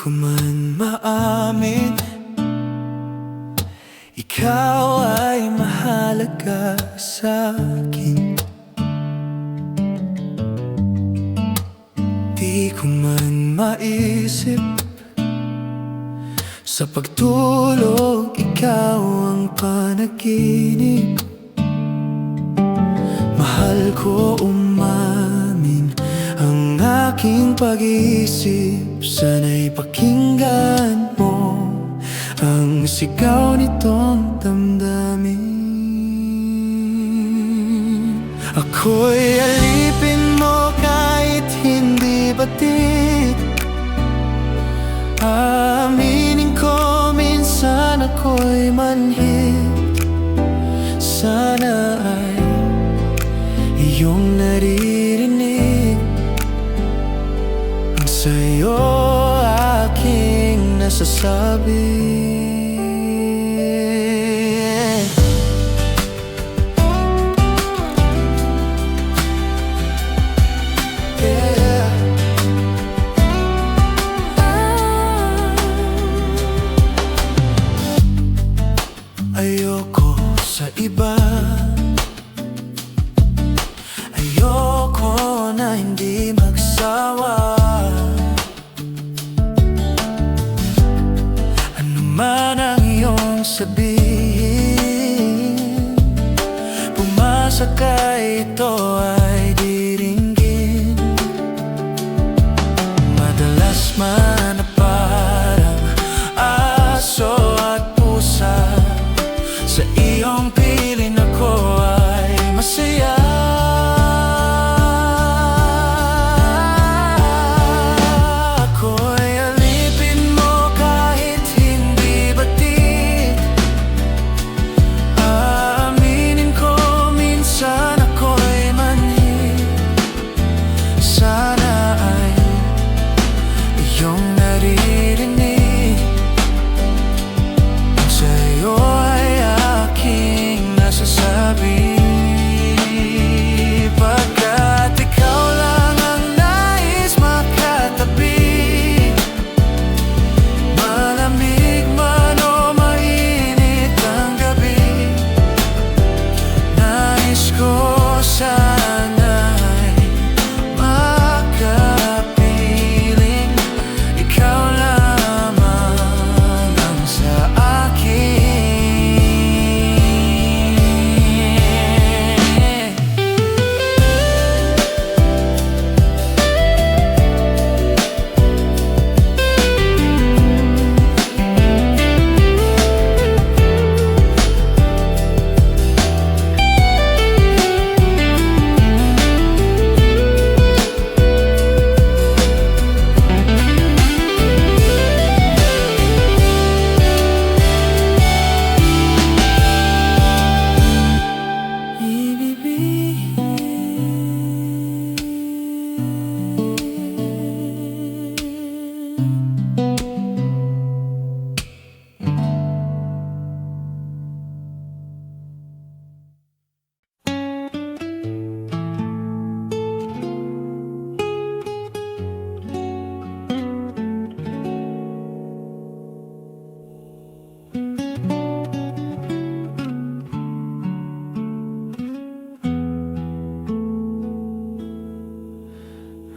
ko man maamin, ikaw ay mahalaga sa'kin. Di ko man maisip, sa pagtulog ikaw ang panaginip. Mahal ko umamin ang aking pag-iisip. Sana'y pakinggan mo ang sigaw nitong damdamin. Ako'y alipin mo kahit hindi batid. Aaminin ko minsan ako'y manhid. Sana ay iyong naririnig ang sa'yo aking nasasabi. Ayoko sa iba, ayoko na hindi magsawa. Ano man ang iyong sabihin, pumasa ka, ito ay diringgin. Madalas man na parang aso at pusa, sa iyong piling ako ay masaya. Ako'y alipin mo kahit hindi batid. Aaminin ko minsan ako'y manhid. Sana ay iyong naririnig ang sa'yo ay aking nasasabi. Pagkat ikaw lang ang nais makatabi, malamig man o mainit ang gabi, nais ko sana'y makapiling ikaw lamang ang sa akin.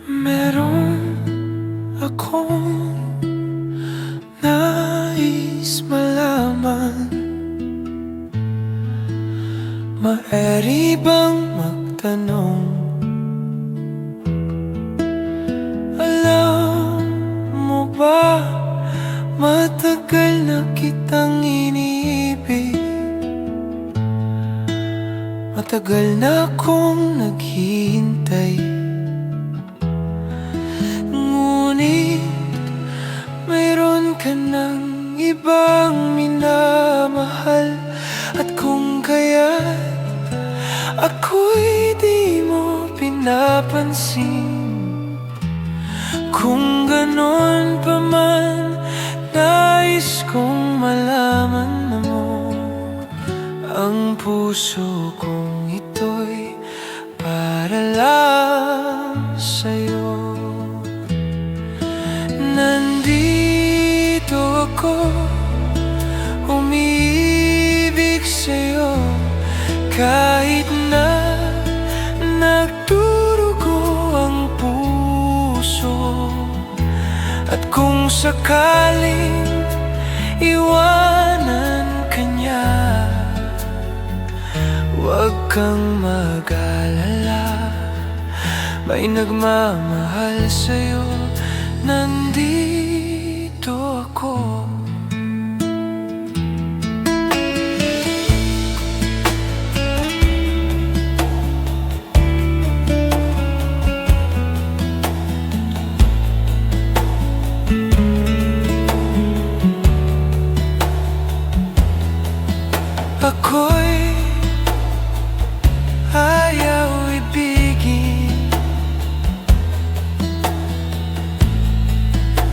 Meron akong nais malaman, maaari bang magtanong? Alam mo ba, matagal na kitang iniibig, matagal na akong naghihintay. Ngunit mayroon ka ng ibang minamahal, at kung kaya't ako'y di mo pinapansin. Kung ganon pa man, nais kong malaman mo ang puso kong ito'y para lang sa'yo. Nandito ako umiibig sa'yo, kahit na nagdurugo ang puso. At kung sakaling iwanan ka niya, huwag kang mag-alala, may nagmamahal sa'yo, nandito ako. Ako'y ayaw ibigin,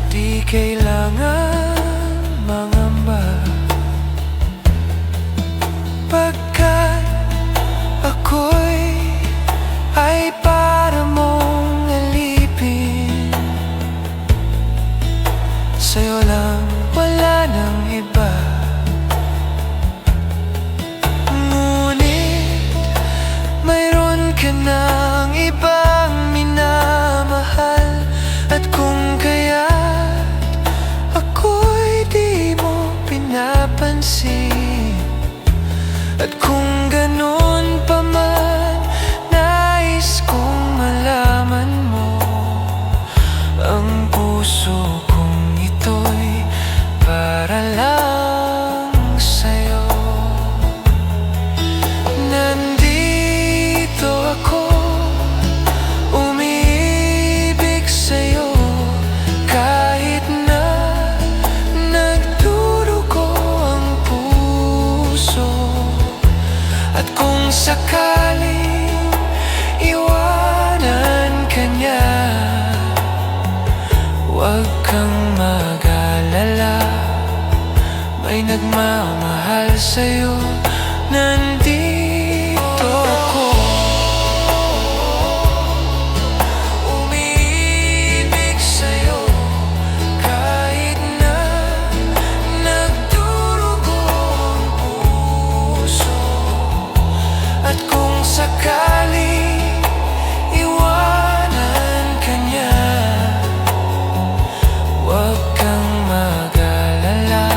di kailangan mangamba, pagkat ako'y ay para mong alipin. Sa'yo lang, wala nang iba. Ng ibang minamahal, at kung kaya't ako'y di mo pinapansin, at kung ganun pa man, nais kong malaman mo, ang puso kong ito'y para lang sa'yo. Ako umiibig sa'yo, kahit na nagdurugo ang puso. At kung sakaling iwanan ka niya, huwag kang mag-alala, may nagmamahal sa'yo, nandito ako. At kung sakaling iwanan ka niya, huwag kang mag-alala,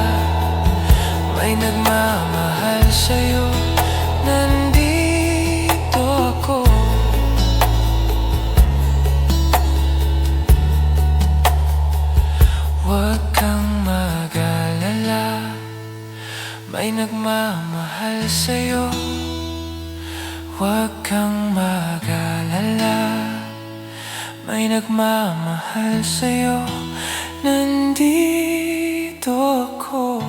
may nagmamahal sa'yo, nandito ako. Huwag kang mag-alala, may nagmamahal sa'yo. Huwag kang mag-alala, may nagmamahal sa'yo, nandito ako.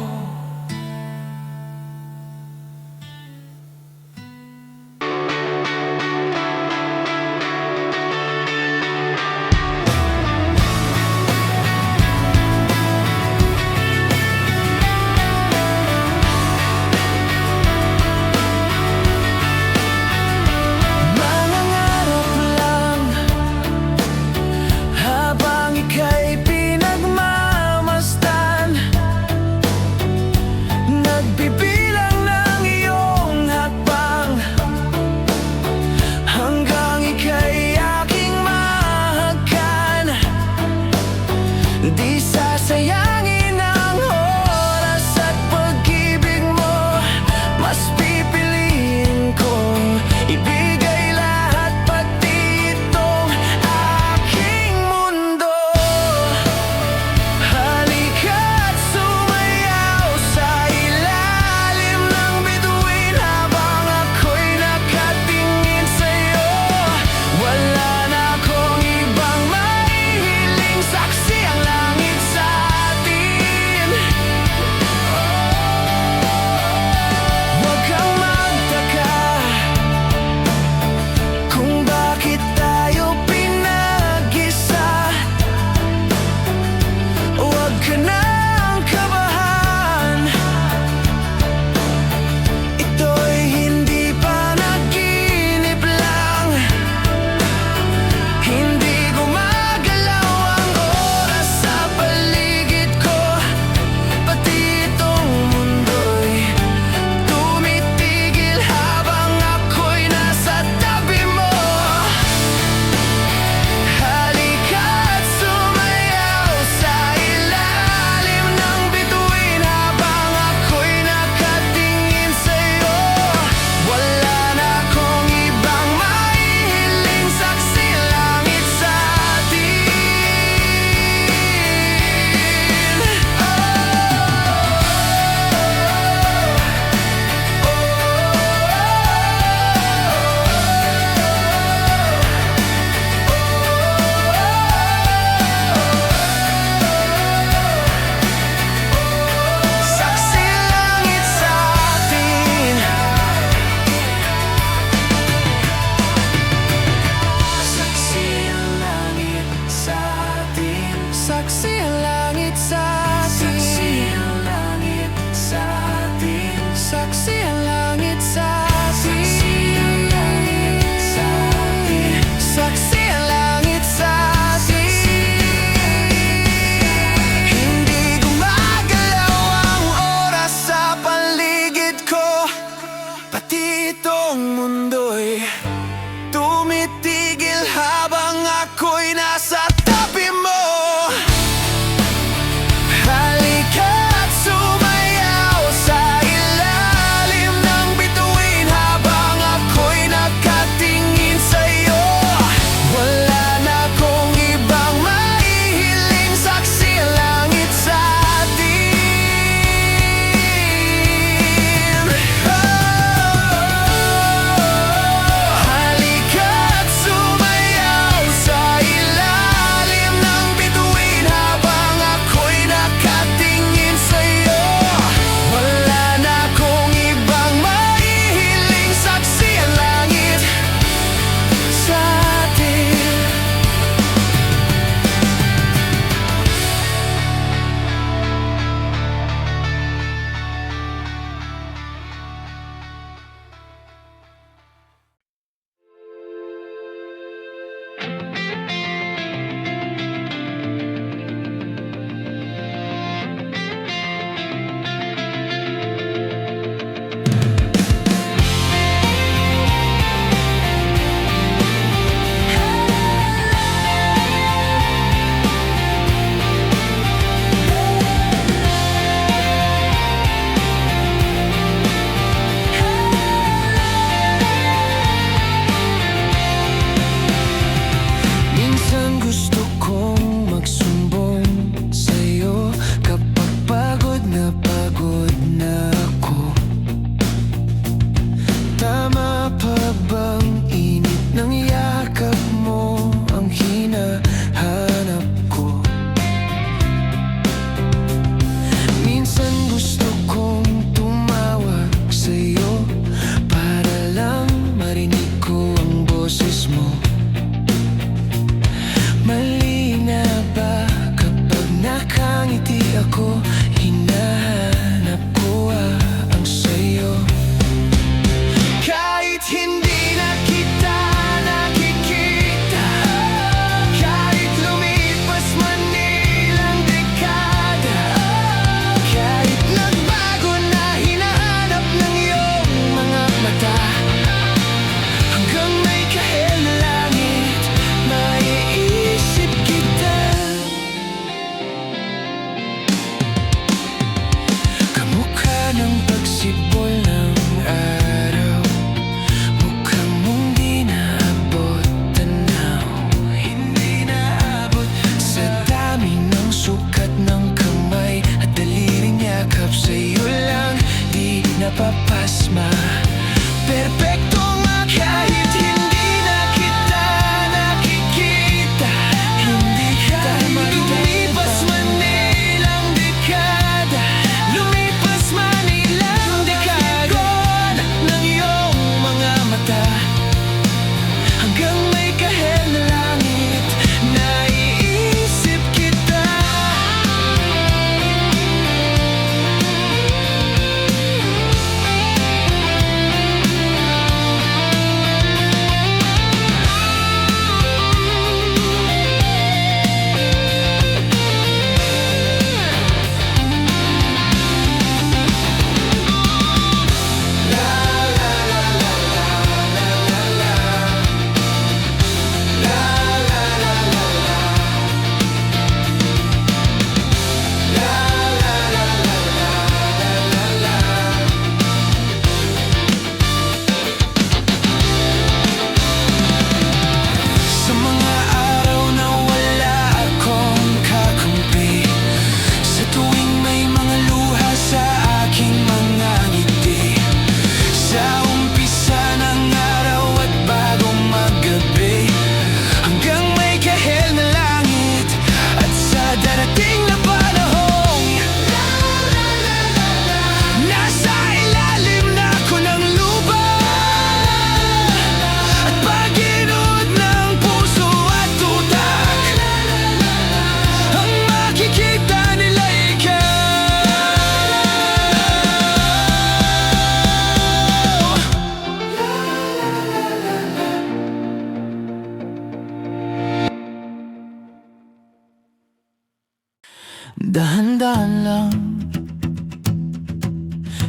dahan-dahan lang,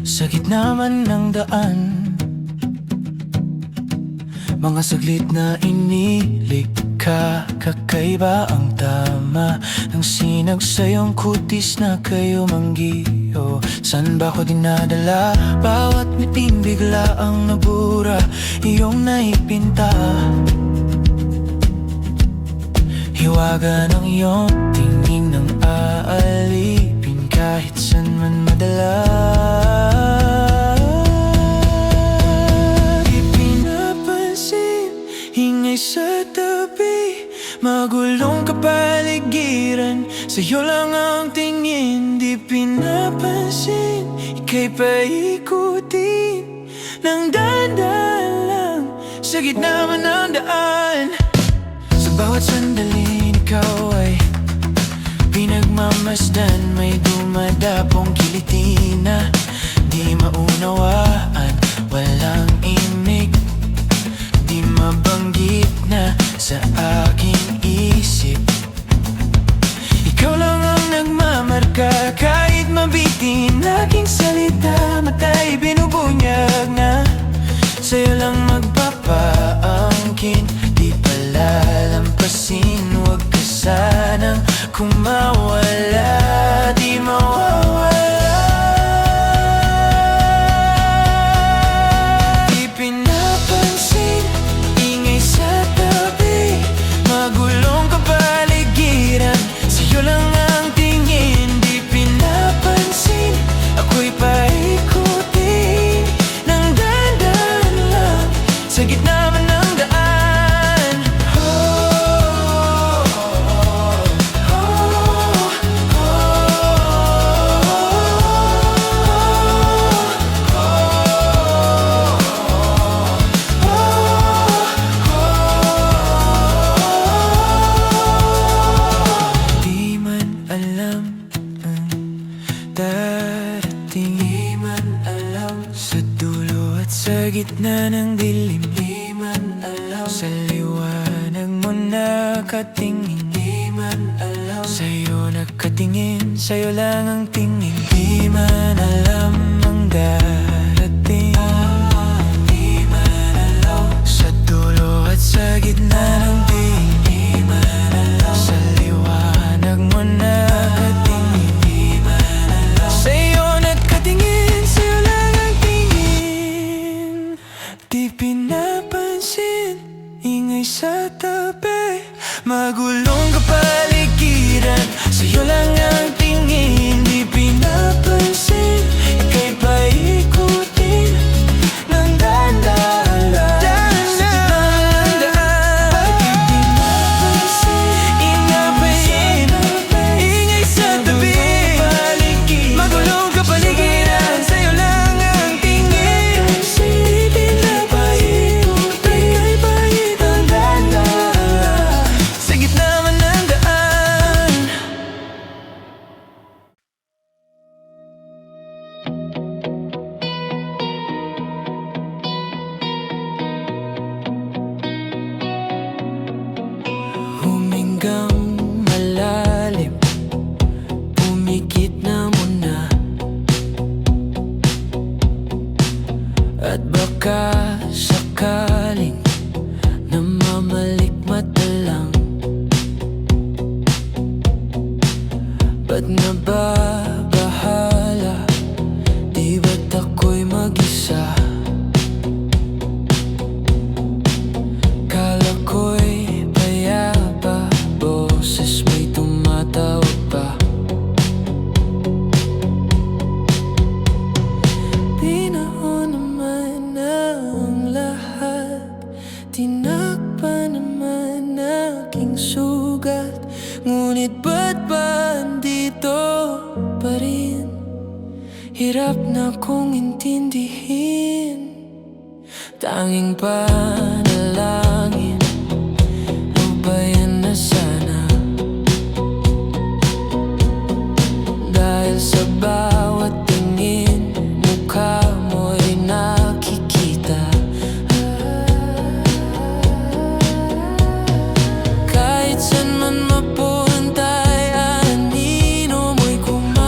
sa gitna man ng daan. Mga saglit na inilik ka, kakaiba ang tama ng sinag sa iyong kutis na kayo manggiyo. San ba ko dinadala? Bawat miting bigla ang nabura, iyong naipinta. Hiwaga ng iyong tingin ng aalipin, kahit san man madala. Di pinapansin, ingay sa tabi, magulong kapaligiran, sa'yo lang ang tingin. Di pinapansin, ika'y paikutin ng dahan-dahan lang, sa gitna man ng daan. Sa bawat sandaling ikaw ay pinagmamasdan, may dumadapong kiliti na di maunawaan. Walang imig, di mabanggit na sa aking isip. Ikaw lang ang nagmamarka, kahit mabitin aking salita. Mata'y binubunyag na, sa'yo lang magpapaangkin. Di palalampasin, huwag ka sanang kumawala. Di mawawala. Di pinapansin, ingay sa tabi, magulong kapaligiran, sa'yo lang ang tingin. Di pinapansin, ako'y paikutin ng dahan-dahan lang, sa gitna man ng daan. Di man alam ang darating, di man alam sa dulo at sa gitna ng dilim. Di man alam sa liwanag mo nakatingin. Di man alam sa'yo nakatingin, sa'yo lang ang tingin. Di man alam ang darating, di man alam sa dulo at sa gitna ng dilim. Di man alam sa liwanag mo nakatingin. Di man alam sa'yo nakatingin, sa'yo lang ang tingin. Di pinapansin, ingay sa tabi, magulong kapaligiran, sa'yo lang ang tingin. Di pinapansin, ika'y paikutin ng dahan-dahan lang, sa gitna ng daan. Di pinapansin, ingay sa tabi, magulong kapaligiran, sa'yo lang ang tingin. Di pinapansin, ika'y paikutin ng dahan-dahan lang, sa gitna man ng daan. Huminggang malalim, pumikit na muna, at baka sakaling namamalikmata lang. Ba't nababahala? Di ba't ako'y mag-isa? Kala ko'y payapa, boses may tumatawag pa. Pinahon naman ang lahat, tinakpan naman aking sugat. Ngunit ba't ba andito pa rin? Hirap na kong intindihin. Tanging panalangin, lupayan na sana, dahil sa bawat tingin, mukha mo'y nakikita. Kahit saan man mapunta, ay anino mo'y kumakain.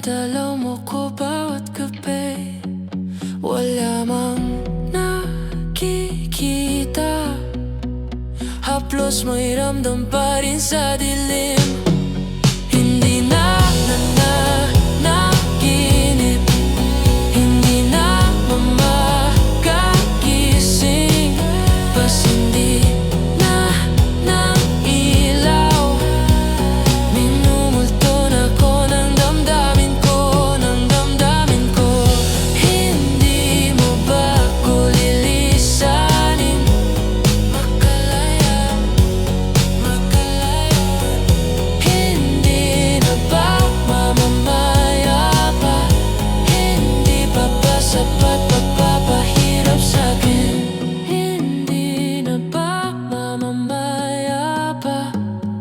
Dinadalaw mo ko bawat gabi. Wala mang nakikita, haplos may ramdam pa rin sa dilim. Hindi na naginip, hindi na makagising, bas hindi na ilaw. Minumulto na ko ng damdamin ko, ng damdamin ko. Hindi mo ba ko lilisanin? Makalaya, makalaya. Hindi na ba mamamaya pa? Hindi pa ba sapat pagpapahirap sa'kin? Hindi na ba mamamaya pa?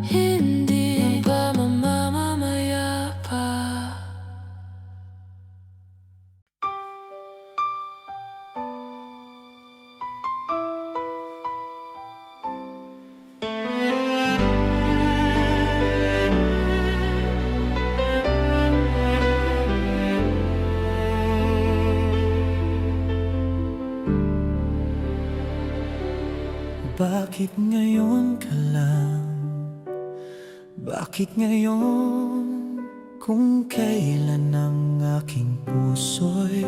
Hindi ba mamamaya pa? Bakit ngayon ka lang? Bakit ngayon? Kung kailan ang aking puso'y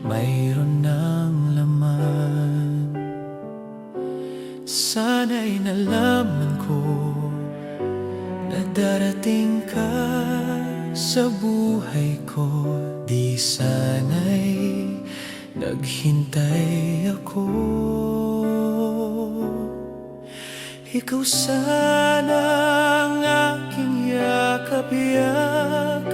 mayroon ng laman. Sana'y nalaman ko na darating ka sa buhay ko. Di sana'y naghintay ako. Ikaw sana ang aking yakap-yakap,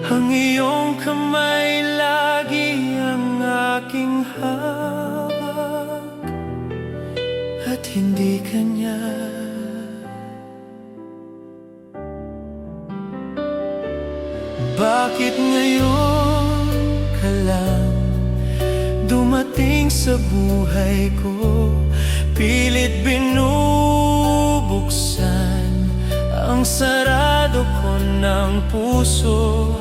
ang iyong kamay lagi ang aking hawak, at hindi kanya. Bakit ngayon ka lang dumating sa buhay ko? Pilit binubuksan ang sarado ko ng puso.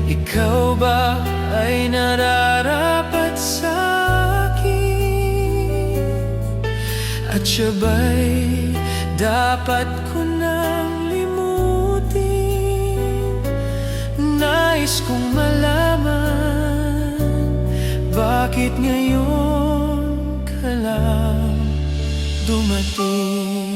Ikaw ba ay nararapat sa akin? At siya ba'y dapat ko nang limutin? Nais kong malaman, bakit ngayon ka lang dumating?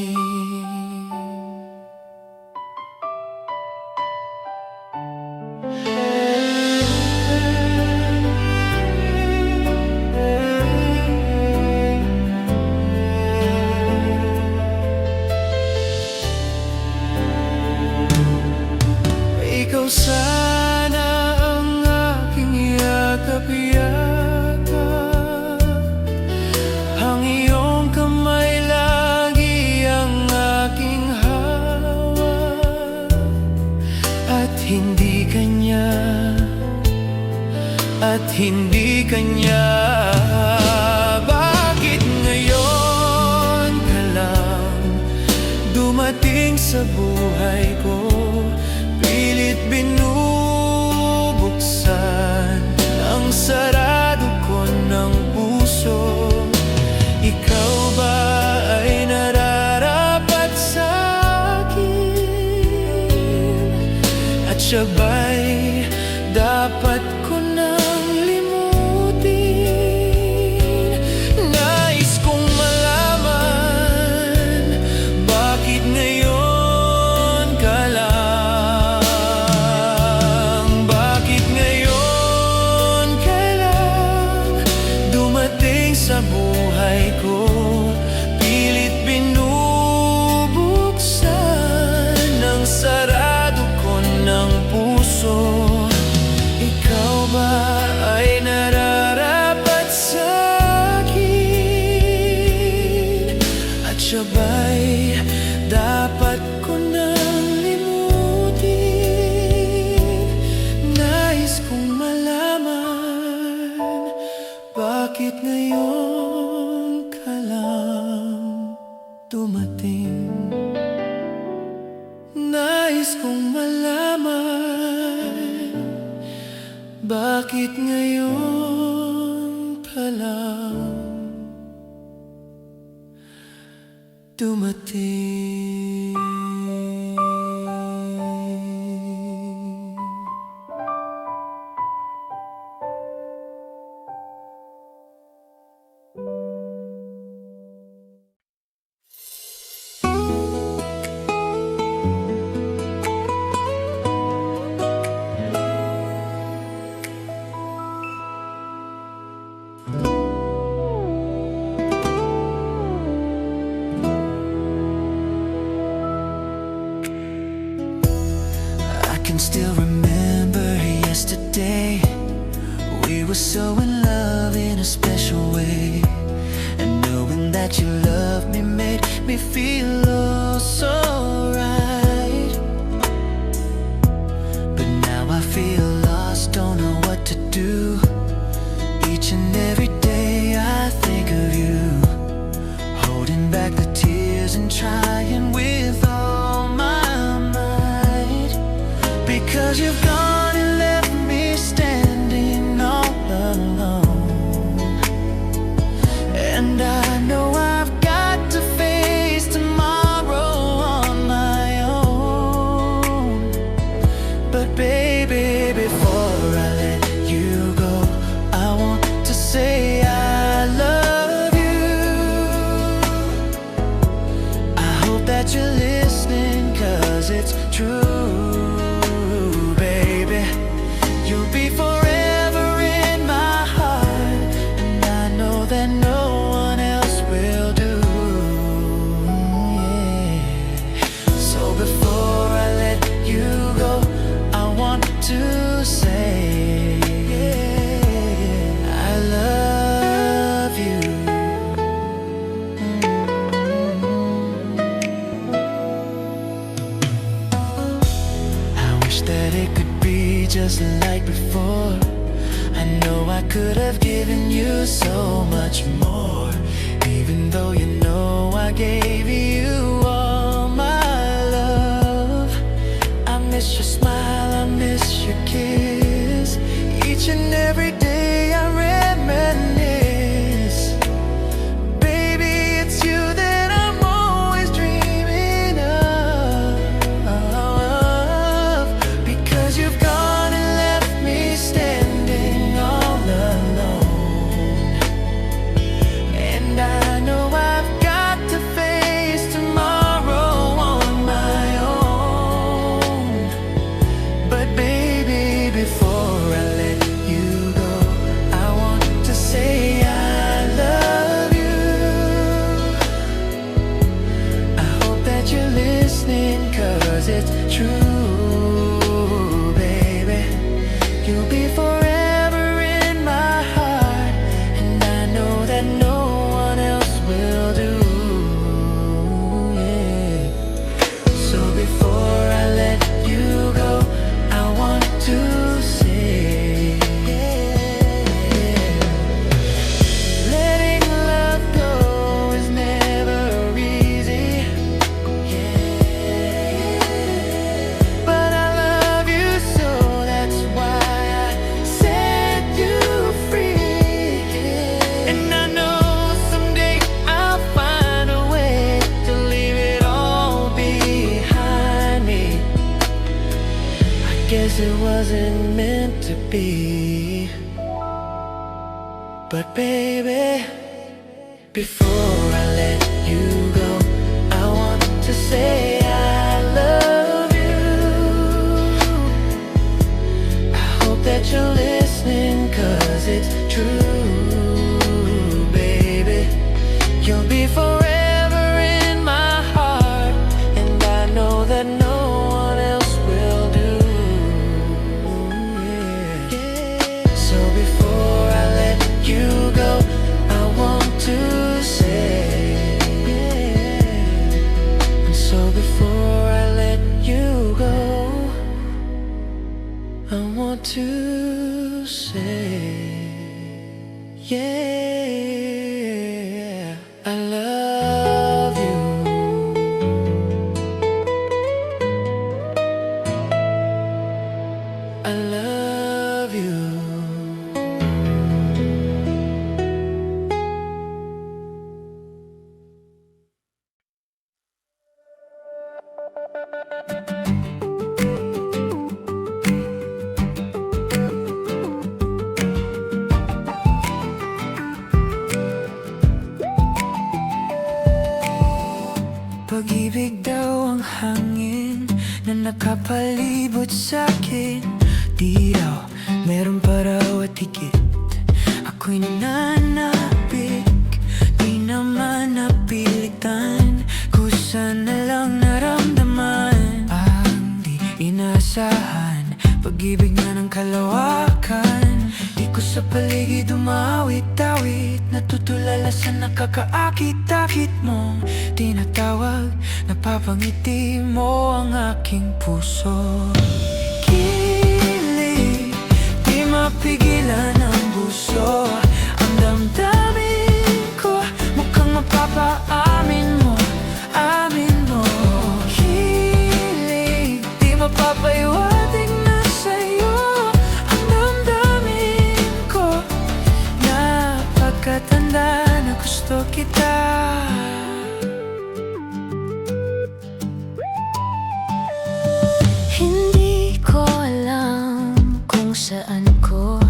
Ikaw sana ang aking yakap-yakap, ang iyong kamay lagi ang aking hawak, at hindi kanya, at hindi kanya. Bakit ngayon ka lang dumating sa buhay ko? Pilit binubuksan ang sarado ko ng puso. Ikaw ba ay nararapat sa akin? At siya ba'y dapat ko nang limutin? Nais kong malaman, bakit ngayon ka lang? Bakit ngayon ka lang dumating sa buhay ko? Pilit binubuksan ang sarado ko ng puso. Ikaw ba ay nararapat sa akin? At siya ba'y dapat ko nang limutin? Nais kong malaman, bakit ngayon ka lang dumating? Nais kong malaman, Bakit ngayon pa lang dumating? I can still remember yesterday. We were so in love in a special way, and knowing that you loved me made me feel oh so right. But now I feel lost, don't know what to do. Each and every day I think of you, holding back the tears and trying with all my might. Because you've gone and left me standing all alone, and I know I've got to face tomorrow on my own. But baby, before I let you go, I want to say I love you. I hope that you're listening, 'cause it's true. You'll be forever in my heart, and I know that no one else will do. Yeah. So before I let you go, I want to say I love you. I wish that it could be just like before. I know I could have given you so much more, even though you know I gave you all my love. I miss your smile, I miss your kiss. Each and every day I reminisce. Baby, it's you that I'm always dreaming of. Because you've gone and left me standing all alone, and I know I've got to face tomorrow on my own. But baby, before I let you go, I want to say I love you. I hope that you're listening, 'cause it's true, baby. You'll be forever in my heart, and I know that no one else will do. Yeah. So before I let you go, I want to say letting love go is never easy. But I love you, so that's why I set you free. And I know someday I'll find a way to leave it all behind me. I guess it wasn't meant to be. But baby, before I let you go, I want to say I love you. I hope that you're listening, 'cause it's true, baby. You'll be forever in my heart, and I know that no one else will do. Yeah. So before I let you go, I want to say and so before I let you go, I want to say yeah, I love you. I love you. Pag-ibig daw ang hangin na nakapalibot sa'kin. Di raw, meron pa raw at higit. Ako'y nananapik, di naman napilitan. Kusa na lang naramdaman ang di inaasahan. Pag-ibig na ng kalawakan. Di ko sa paligid umawit-awit, natutulala sa nakakaakit-akit mong tinatawag. Napapangiti mo ang aking puso. Kilig, di mapigilan ang buso. Ang damdamin ko, mukhang mapapaamin mo, amin mo. Kilig, di mapapaiwatig na sa'yo. Ang damdamin ko, napagkatanda na gusto kita. Hindi ko alam kung saan ko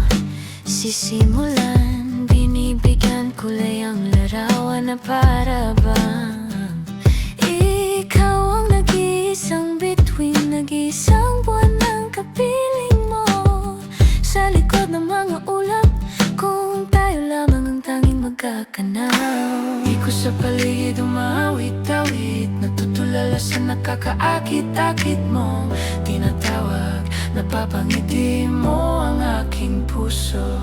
sisimulan. Binibigyan kulay ang larawan na para bang ikaw ang nag-iisang bituin, nag-iisang buwan ng kapiling mo. Sa likod ng mga ulap, kung tayo lamang ang tanging magkakanaw. Di ko sa paligid umawit-awit, natutulala sa nakakaakit-akit mong tinatawag. Napapangiti mo ang aking puso.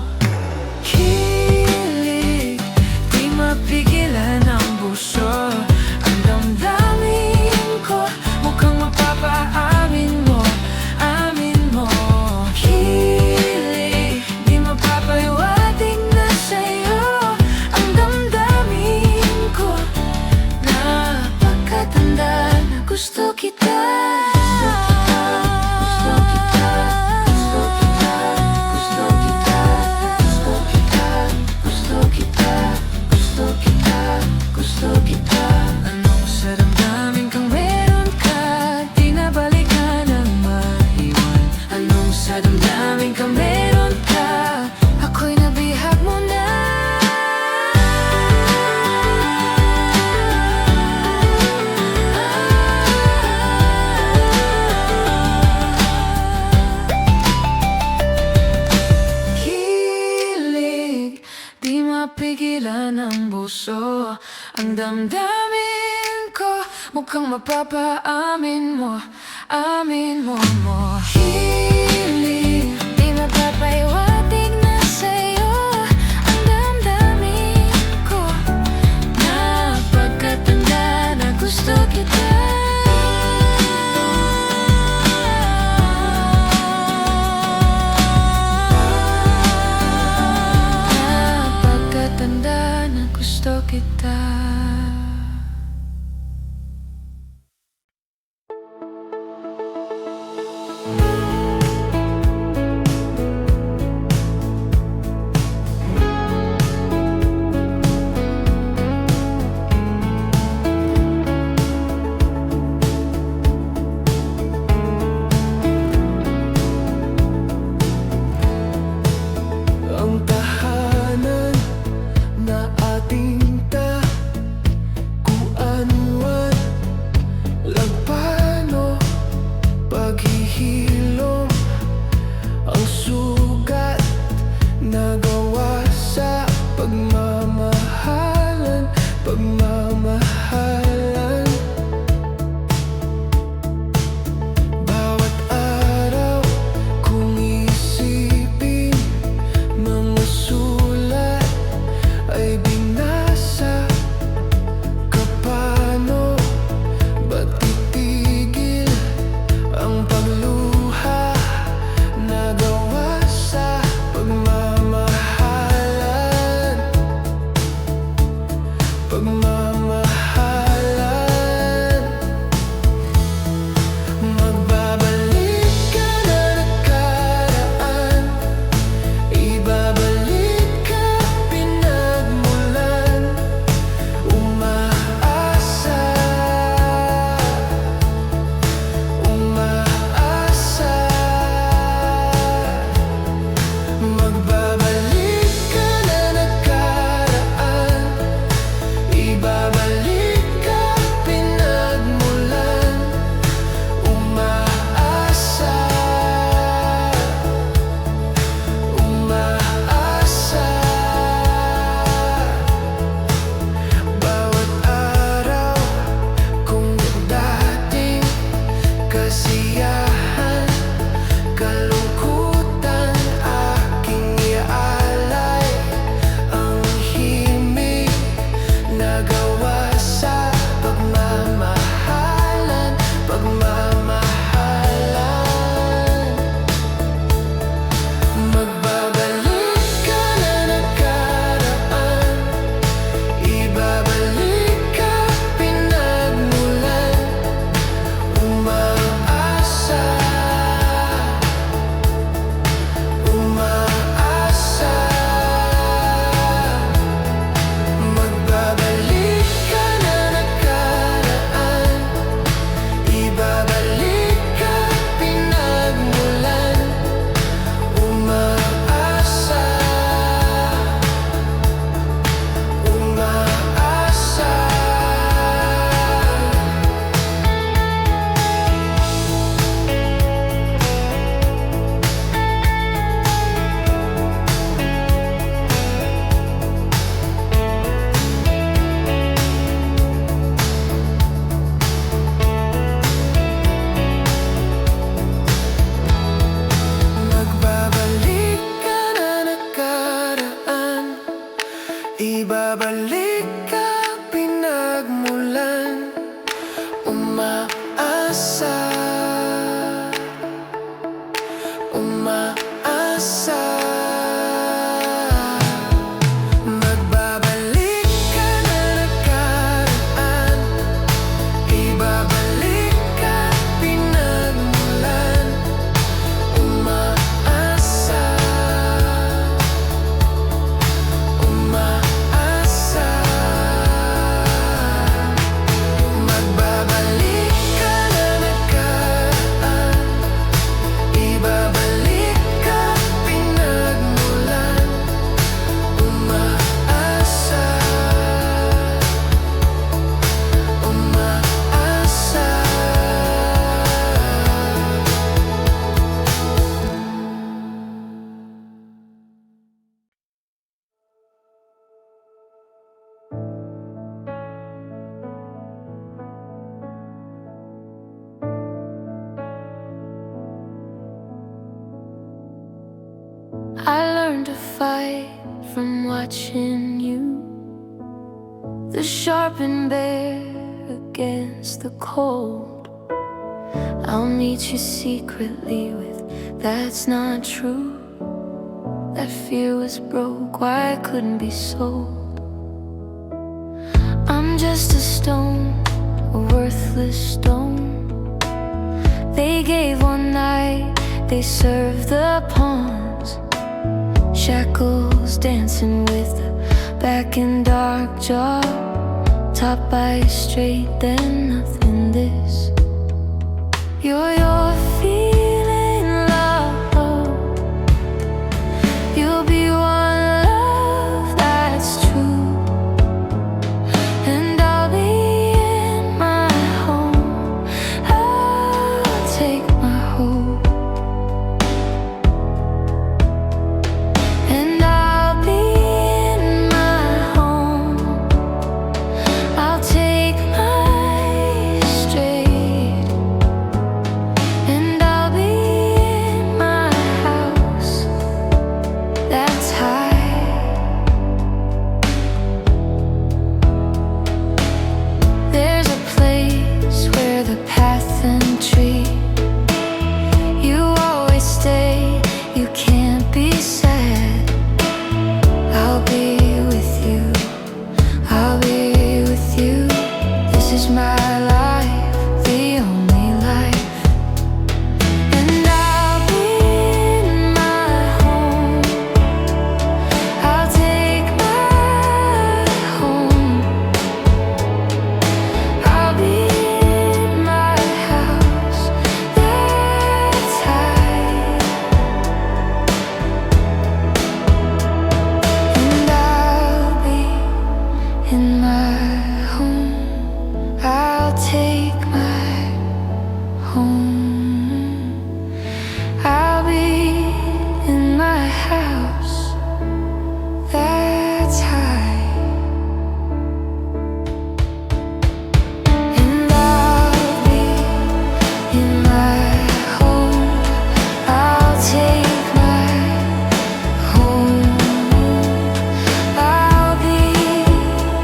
Kilig, di mapigilan ang buso. Ang damdamin ko, mukhang mapapaamin mo, amin mo. Kilig, di mapapaiwatig na sa'yo. Ang damdamin ko, napagkatanda na gusto kita. Anong sa damdamin kang meron ka, di na balikan ang maiwan. Anong sa damdamin kang meron ka, ako'y nabihag mo na. Kilig, di mapigilan ang buso. Ang damdamin ko, mukhang mapapaamin mo, amin mo. Kilig, Di mapapaiwatig na sa'yo. Ang damdamin ko, napagkatanda na gusto kita. Napagkatanda na gusto kita. to fight from watching you. The sharp and bare against the cold. I'll meet you secretly with that's not true. That fear was broke, why I couldn't be sold. I'm just a stone, a worthless stone. They gave one night, they served the pawns. Shackles dancing with the back and dark jaw. Topped by a straight, then nothing this. You're feeling love. You'll be one love that's true. And I'll be in my home. I'll take my home. And I'll be in my home. I'll take my straight. And I'll be in my house that's high. There's a place where the path and tree. You always stay, you can't be sad. I'll be with you, I'll be with you. This is my life, the only life. And I'll be in my home. I'll take my home. I'll be in my house that's high. And I'll be in my home. I'll take my home. I'll be in my house that's high. And I'll be in my home. I'll take my home. I'll be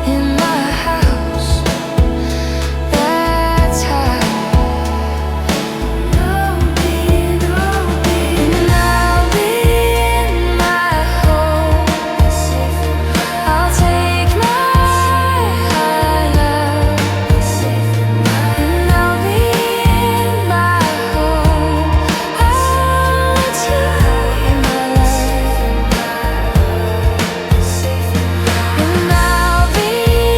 in my house that's high. And I'll be in my home. I'll take my love. And I'll be in my home. I'll take my love. And I'll be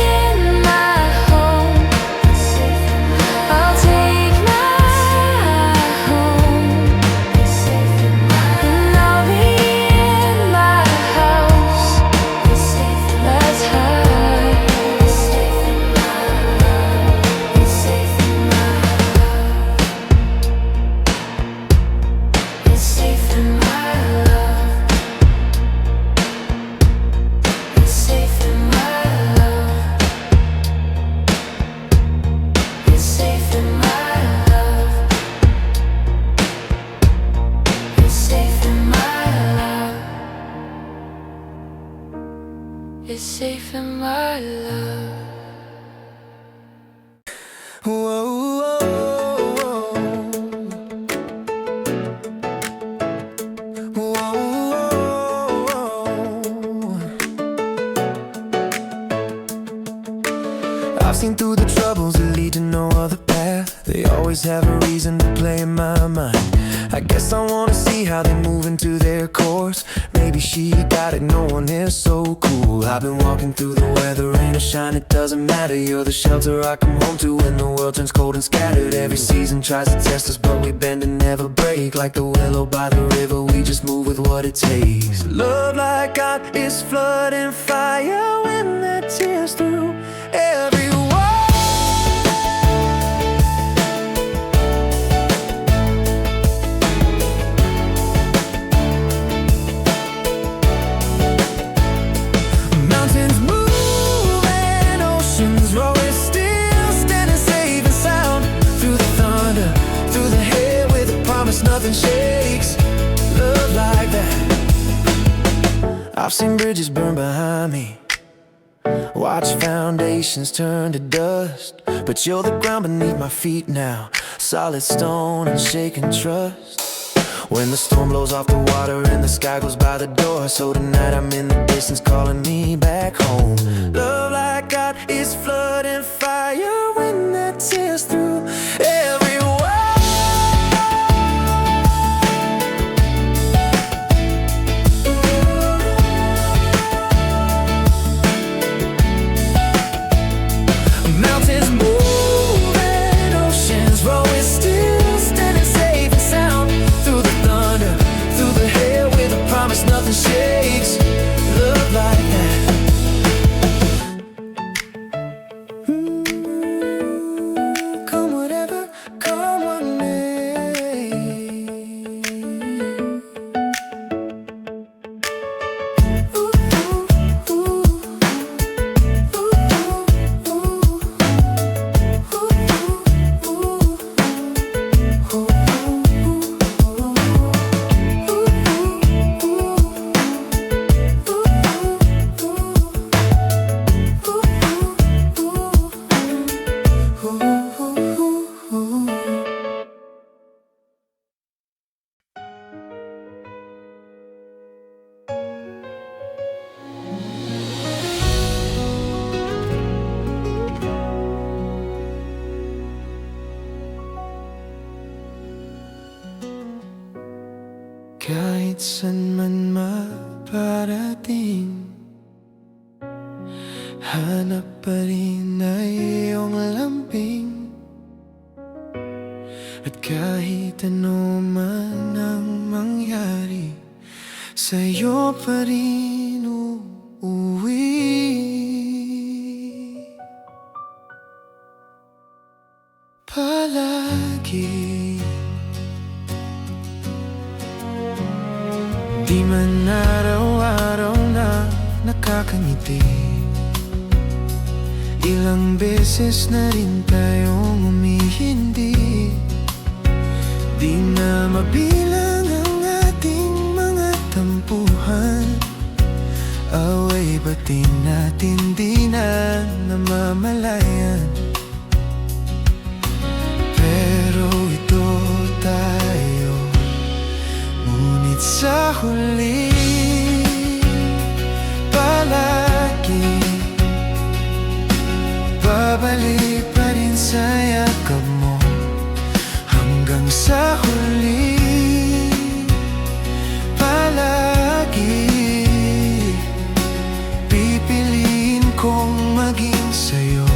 in my home. I'll take my home. And I'll be in my house that's high. It's safe in my love. It's safe in my love. It's safe in my love. It's safe in my love. It's safe in my love. It's safe in my love. Whoa, whoa, whoa, whoa. I've seen through the troubles that lead to no other path. They always have a reason to play in my mind. I guess I wanna see how they move into their course. Maybe she got it, no one is so cool. I've been walking through the weather, rain or shine, it doesn't matter. You're the shelter I come home to when the world turns cold and scattered. Every season tries to test us, but we bend and never break. Like the willow by the river, we just move with what it takes. Love like God is flooding fire when that tears through every wall. Mountains move and oceans roar, we're still standing safe and sound. Through the thunder, through the hail, with a promise nothing shakes. Love like that. I've seen bridges burn behind me, watch foundations turn to dust, but you're the ground beneath my feet now, solid stone and shaking trust. When the storm blows off the water and the sky goes by the door, so tonight I'm in the distance calling me back home. Love like God is flooding fire when that tears through every wall. Mountains moving, oceans rolling, still standing safe and sound through the thunder, through the hail, with a promise nothing shakes. Love like that. Come whatever, come what may. Ooh, ooh, ooh. Kahit san man maparating, hanap pa rin na iyong lambing. At kahit ano man ang mangyari, sa'yo pa rin uuwi. Palagi di man araw-araw na nakakangiti, ilang beses na rin tayong umihindi. Di na mabilang ang ating mga tampuhan, away bati natin di na namamalayan. Pero ito tayo, ngunit sa huli palagi babalik pa rin sa yakap mo. Hanggang sa huli palagi pipiliin kong maging sa'yo.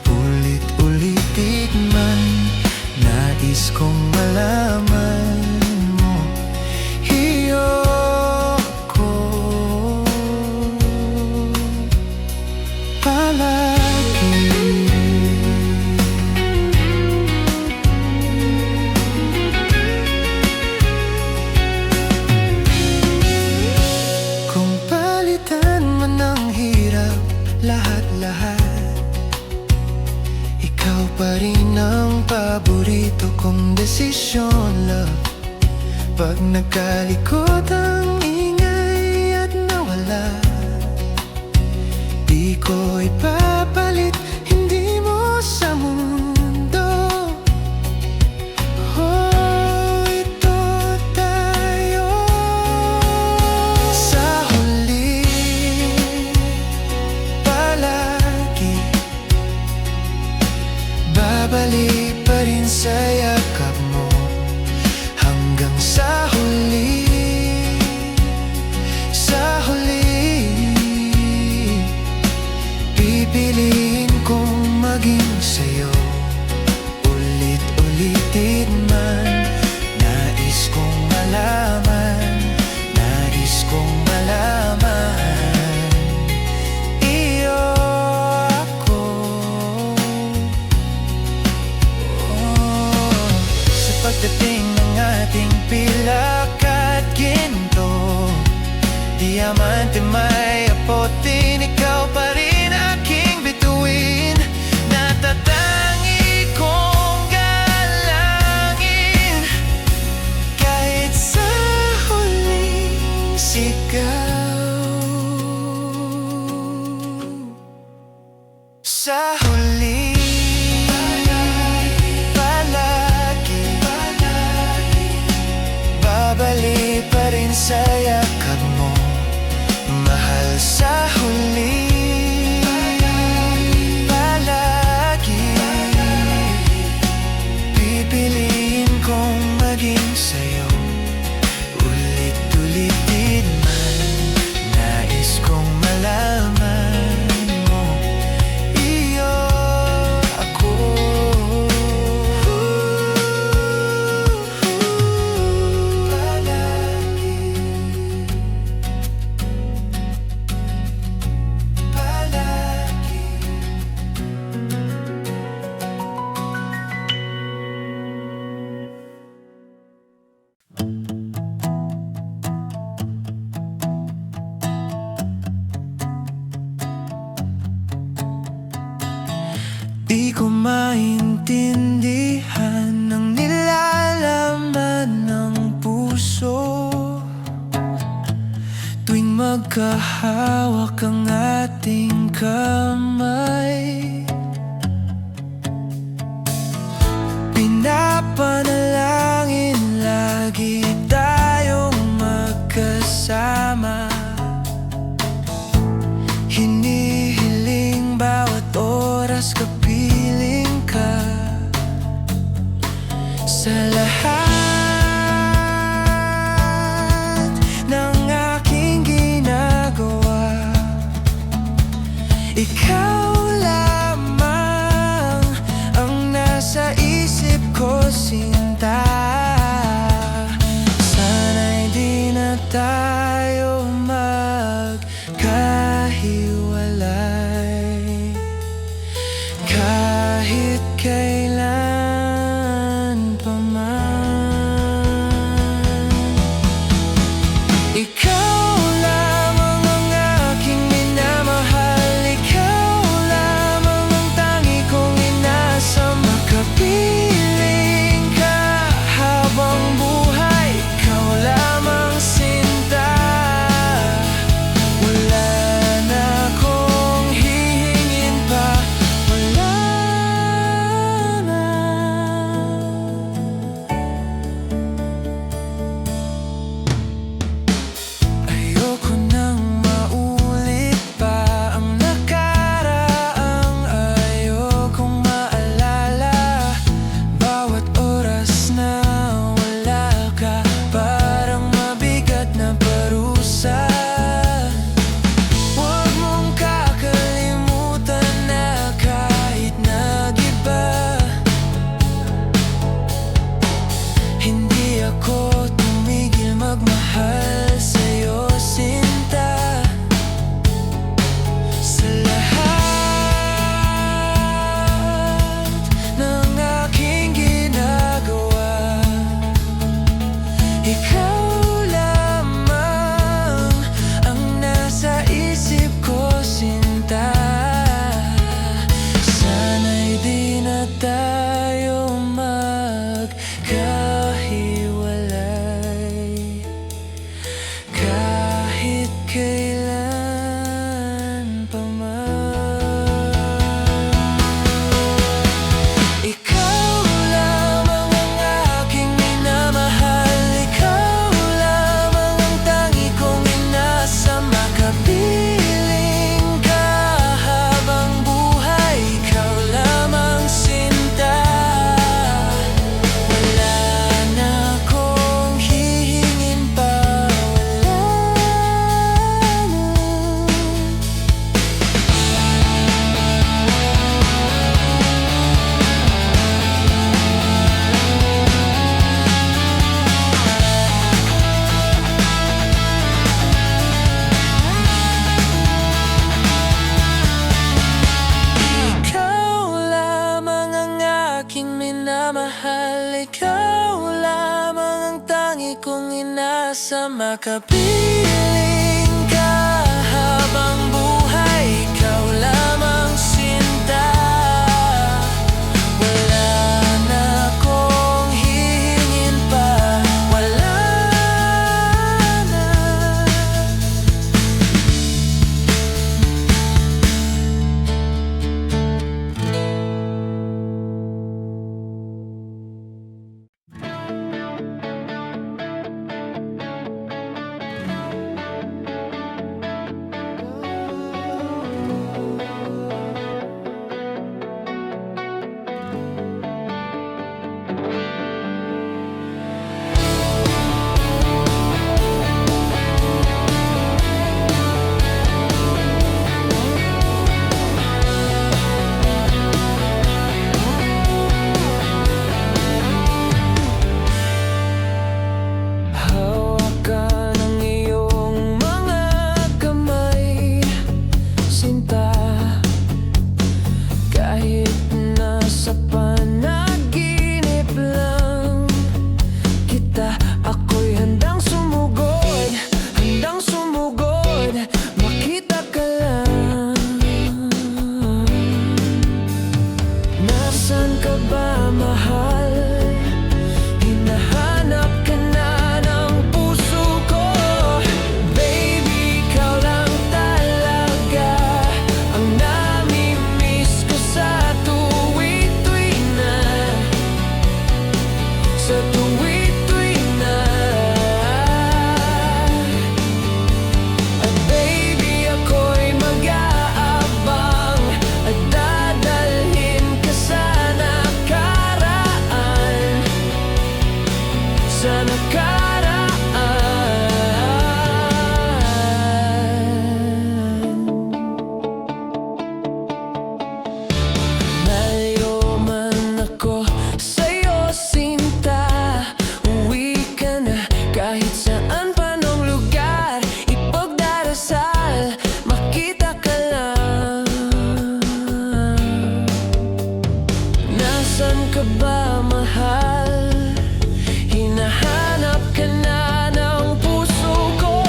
Ulit-ulitin man, nais kong malaman mo, iyo ko palagi. Kung palitan man ng hirap lahat-lahat, ikaw pa rin ang paborito kong desisyon, love. Pag nagkalikot ang ingay at nawala, di ko ipapalit, hindi mo sa mundo. Oh, ito tayo. Sa huli palagi babalik pa rin sa yakap mo. Hanggang sa huli, sa huli pipiliin kong maging sa'yo. Ulit-ulitin man, nais kong malaman, nais kong malaman, iyo ako. Sa pagdating ng ating pilak at ginto, diamante may apotin, ikaw pa rin aking bituin. Natatangi kong galangin, kahit sa huling sigaw. sa yakap mo, mahal sa huli. Palagi pipiliin kong maging sa'yo, ulit-ulitin man. Nais kong malaman mo, iyo ako. Palagi, palagi. Di ko maintindihan ang nilalaman ng puso tuwing magkahawak ang ating kamay. Pinapanalangin lagi tayong magkasama, hinihiling bawat oras kapiling ka. Sa lahat ng aking ginagawa, ikaw lamang ang nasa isip ko, sinta. Sana'y di na tayo magkahiwalay kahit kailan pa man. Ikaw lamang ang aking minamahal, ikaw lamang ang tangi kong inasa. Makapiling ka habang buhay, ikaw lamang sinta. Wala na akong hihingin pa, wala na. Ayoko nang maulit pa ang nakaraang ayokong maalala. Bawat oras na wala ka, parang mabigat na parusa. Huwag mong kakalimutan na kahit nag-iba, hindi ako tumigil magmahal sa'yo, sinta. Sa lahat ng aking ginagawa, ikaw lamang ang nasa isip ko, sinta. Sana'y di na tayo magkahiwalay kahit kailan pa man. Ikaw lamang ang aking minamahal, ikaw lamang ang tangi kong inasa. Makapiling ka habang buhay, ikaw lamang sinta. Wala na akong hihingin pa, wala na. Ikaw lamang ang aking minamahal, ikaw lamang ang tangi kong inasa. Makapiling ka habang buhay, ikaw lamang sinta. Wala na akong hihingin pa, wala na. sa nakaraan. Malayo man ako sa'yo, sinta, uwi ka na kahit saan pa nung lugar. Ipagdarasal, makita ka lang. Nasaan ka ba, mahal? Hinahanap ka na ng puso ko.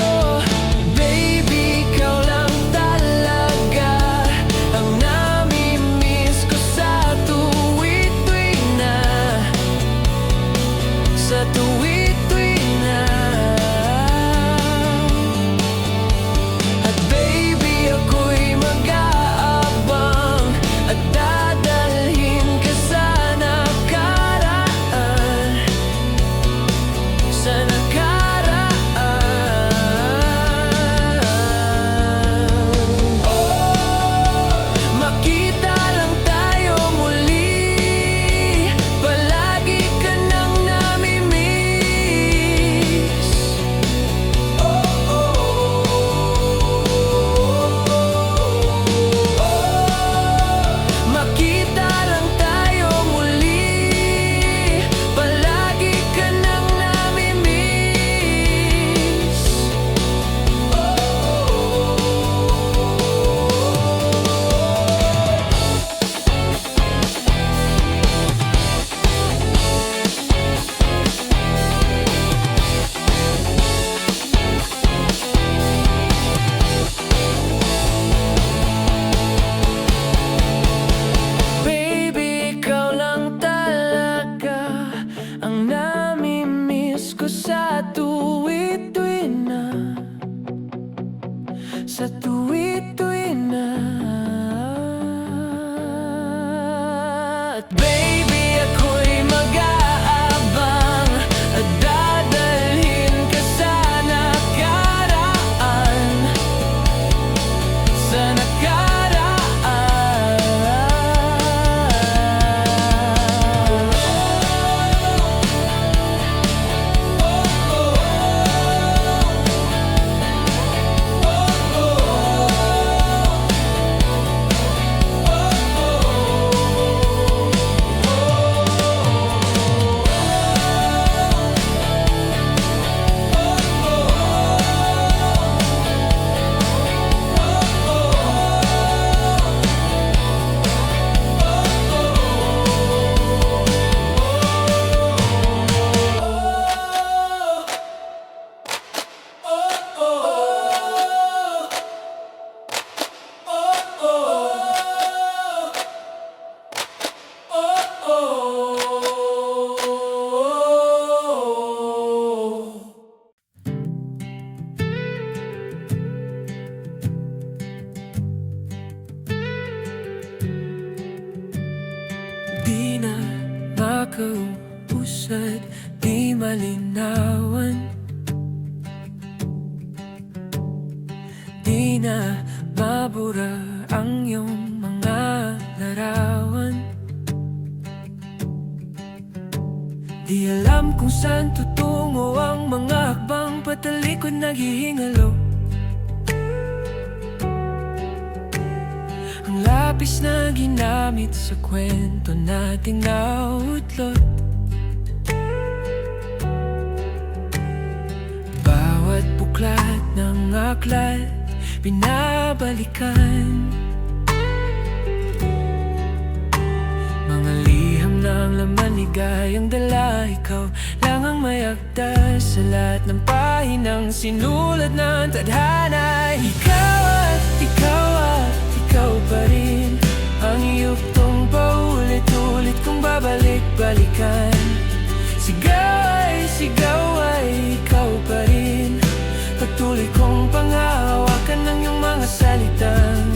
Baby, ikaw lang talaga ang nami-miss ko sa tuwid-tuwid na, sa tuwid-tuwid na. At baby, ako'y mag-aabang at dadalhin ka sa nakaraan, sa nakaraan. Makita lang tayo muli, palagi ka nang nami-miss. Makita lang tayo muli, palagi ka nang nami-miss. Baby, ikaw lang talaga ang nami-miss ko sa tuwid-tuwid na, sa tuwid-tuwid na. At baby, ako'y mag-aabang at dadalhin ka sa nakaraan, sa nakaraan. Di na makausad, di malinawan, di na mabura ang iyong mga larawan. Di alam kung saan tutungo ang mga hakbang, patalikod naghihingalo. Ang lapis na ginamit sa kwento nating nautlot. Bawat buklat ng aklat binabalikan, mga liham ng laman, ligayang dala. Ikaw lang ang mayagda sa lahat ng pahinang sinulat ng tadhana. Ikaw at ikaw at ikaw pa rin ang iyuktong paulit-ulit kong babalik-balikan. Sigaw ay ikaw pa rin, patuloy kong panghahawakan ng iyong mga salitang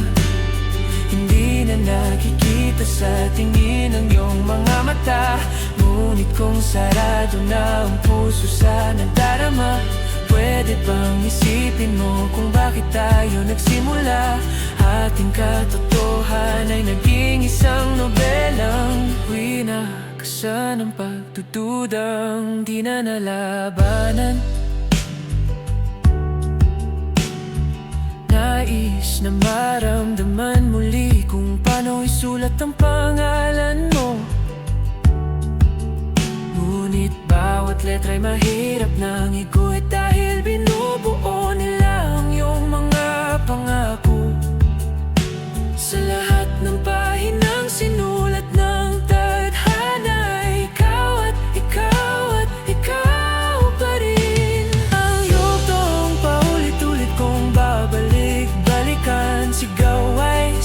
hindi na nakikita sa tingin ng iyong mga mata. Ngunit kung sarado na ang puso sa nadarama, pwede bang isipin mo kung bakit tayo nagsimula? Ating katotohanan ay naging isang nobelang huwi na Buksan ang pagdududang di na nalabanan. Nais na maramdaman muli kung paano isulat ang pangalan mo. Ngunit bawat letra'y mahirap nang iguhit dahil binubuo nila ang iyong mga pangako. Sa lahat ng pahinang sinulat ng tadhana, ikaw at ikaw at ikaw pa rin. Ang yugtong paulit-ulit kong babalik-balikan, sigaw ay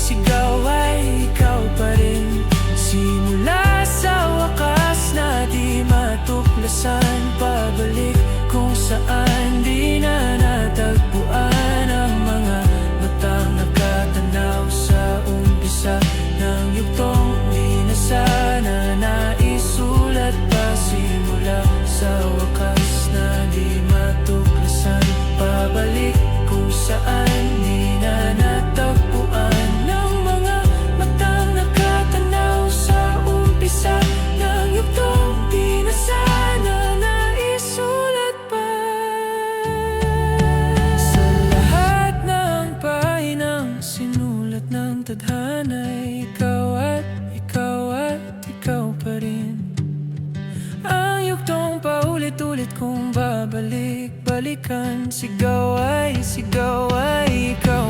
ikaw pa rin. Simula sa wakas na di matuklasan, pabalik kung saan di na natagpuan ang mga matang nakatanaw sa umpisa ng yugtong di na sana naisulat pa. Simula sa wakas na di matuklasan, pabalik kung saan di na natagpuan ng mga matang nakatanaw sa umpisa ng yugtong di na sana naisulat pa. Sa lahat ng pahinang sinulat ng tadhana, ikaw at ikaw pa rin. Ang yugtong paulit-ulit kong babalik-balikan, sigaw ay ikaw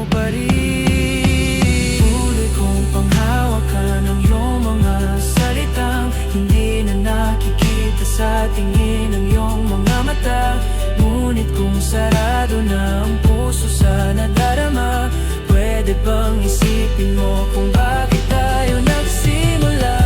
pa rin. Tuloy kong panghawakan ang iyong mga salitang hindi na nakikita sa tingin ng iyong mga mata. Ngunit kung sarado na ang puso sa nadarama, pwede bang isipin mo kung bakit tayo nagsimula?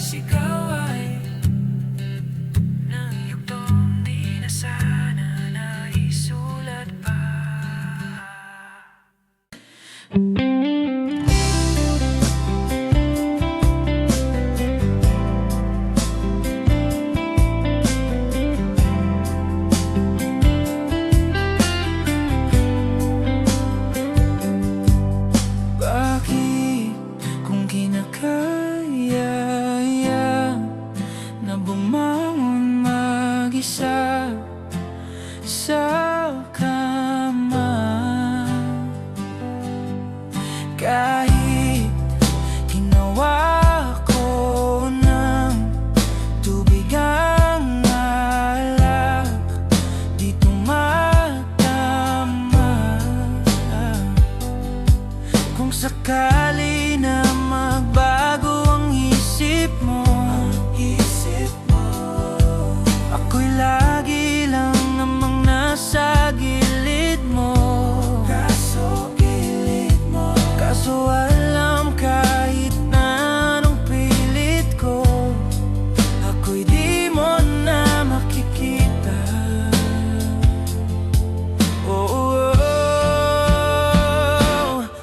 Sigaw ay nang yugtong di na sana naisulat pa. Bakit kung kinakaya na bumangon mag-isa sa kama, kahit ginawa ko ng tubig ang alak, di tumatama. Kung sakali na magbago ang isip mo, ako'y lagi lang namang nasa gilid mo. Kaso alam kahit na anong pilit ko, ako'y di mo na makikita.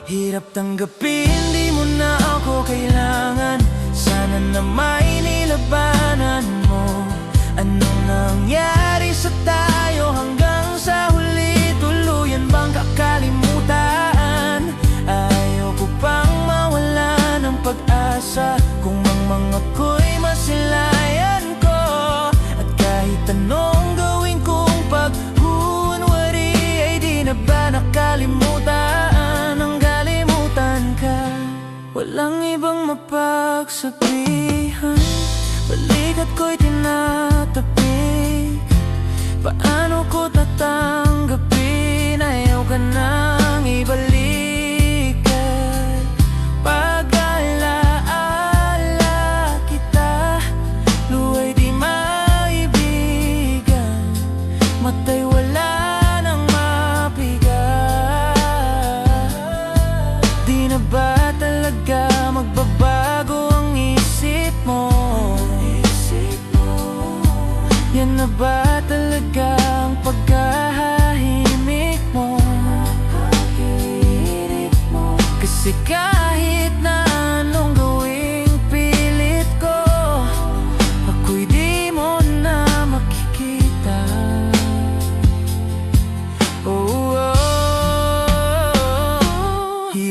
Hirap tanggapin, di mo na ako kailangan. Sana na may nilabanan mo. Anong nangyari sa tayo hanggang sa huli? Tuluyan bang kakalimutan? Ayoko pang mawala ng pag-asa kung mga ko'y masilayan ko. At kahit anong gawin kong paghunwari, ay di na ba nakalimutan ang kalimutan ka? Walang ibang mapagsabihan, balikat ko'y tinatapik. Paano ko tatanggapin? Ayaw ka nang ibalik. Pag-alaala kita, luwa'y di maibigan. Matay wala nang mapigat. Di na ba talaga magbabago ang isip mo? Yan na ba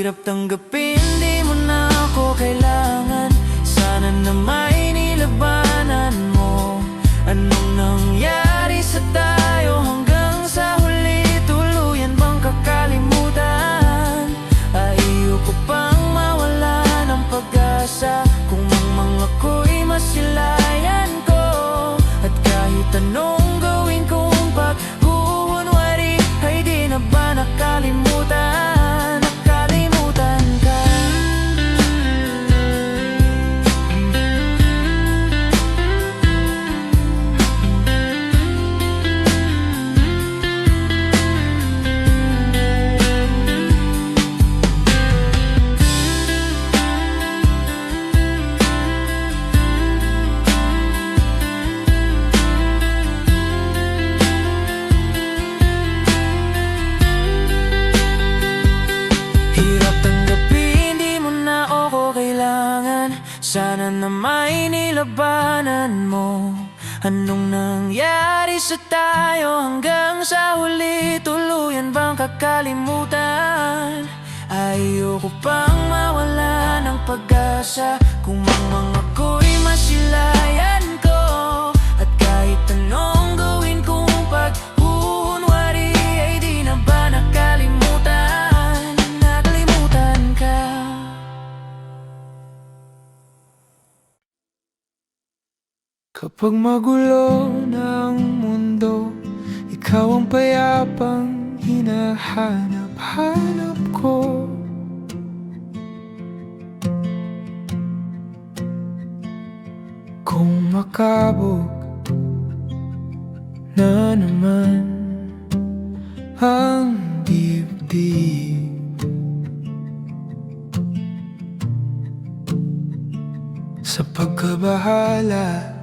Hirap tanggapin, di mo na ako kailangan. Sana na may nilabanan mo. Anong nangyari sa tayo hanggang sa huli? Tuluyan bang kakalimutan? Ayoko pang mawala ng pag-asa. Kung mang ako'y masilayan ko, at kahit anong gawin kong paghuhunwari, ay di na ba nakalimutan? Nakalimutan ka. Sana na may nilabanan mo. Anong nangyari sa tayo hanggang sa huli? Tuluyan bang kakalimutan? Ayoko pang mawala ng pag-asa. Kung mang ako'y masilayan ko, at kahit anong gawin kong paghuhunwari, ay di na ba nakalimutan? Nakalimutan ka. Kapag magulo ng mundo, ikaw ang payapang hinahanap-hanap ko. Kung makabog na naman ang dibdib, sa pagkabahala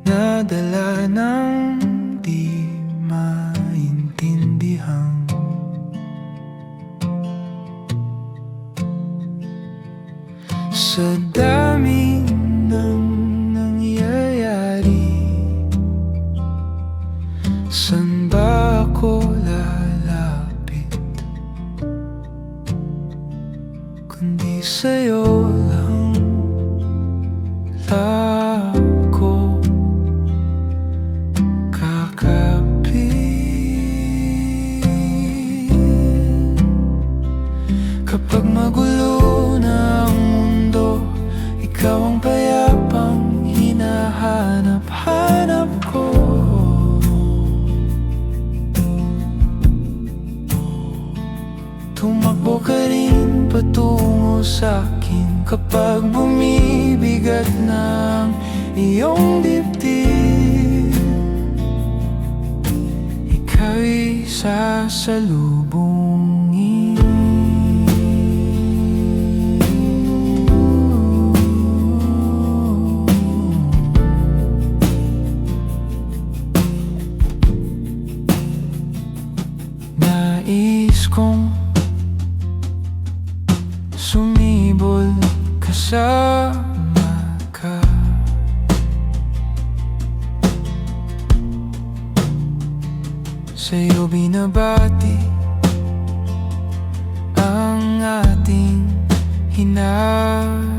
nadala ng di maintindihan. Sa dami ng nangyayari, saan ba ako lalapit? Kundi sa'yo lang ako kapag magulo na ang mundo, ikaw ang payapang hinahanap-hanap ko. Tumakbo ka rin patungo sa'kin kapag bumibigat ng iyong dibdib. Ika'y sasalubungin. Nais kong sumibol kasama ka. Sa'yo binabati ang ating hinaharap.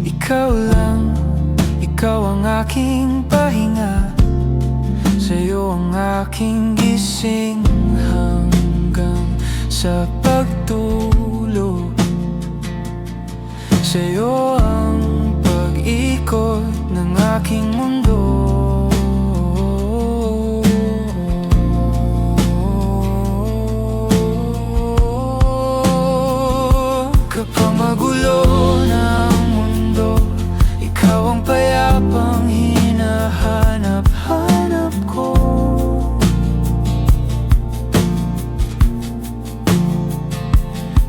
Ikaw lang, ikaw ang aking pahinga. Sa'yo ang aking gising hanggang sa pagtulog. Sa'yo ang pag-ikot ng aking mundo. Kapag magulo na ang mundo, ikaw ang payapang hinahanap-hanap ko.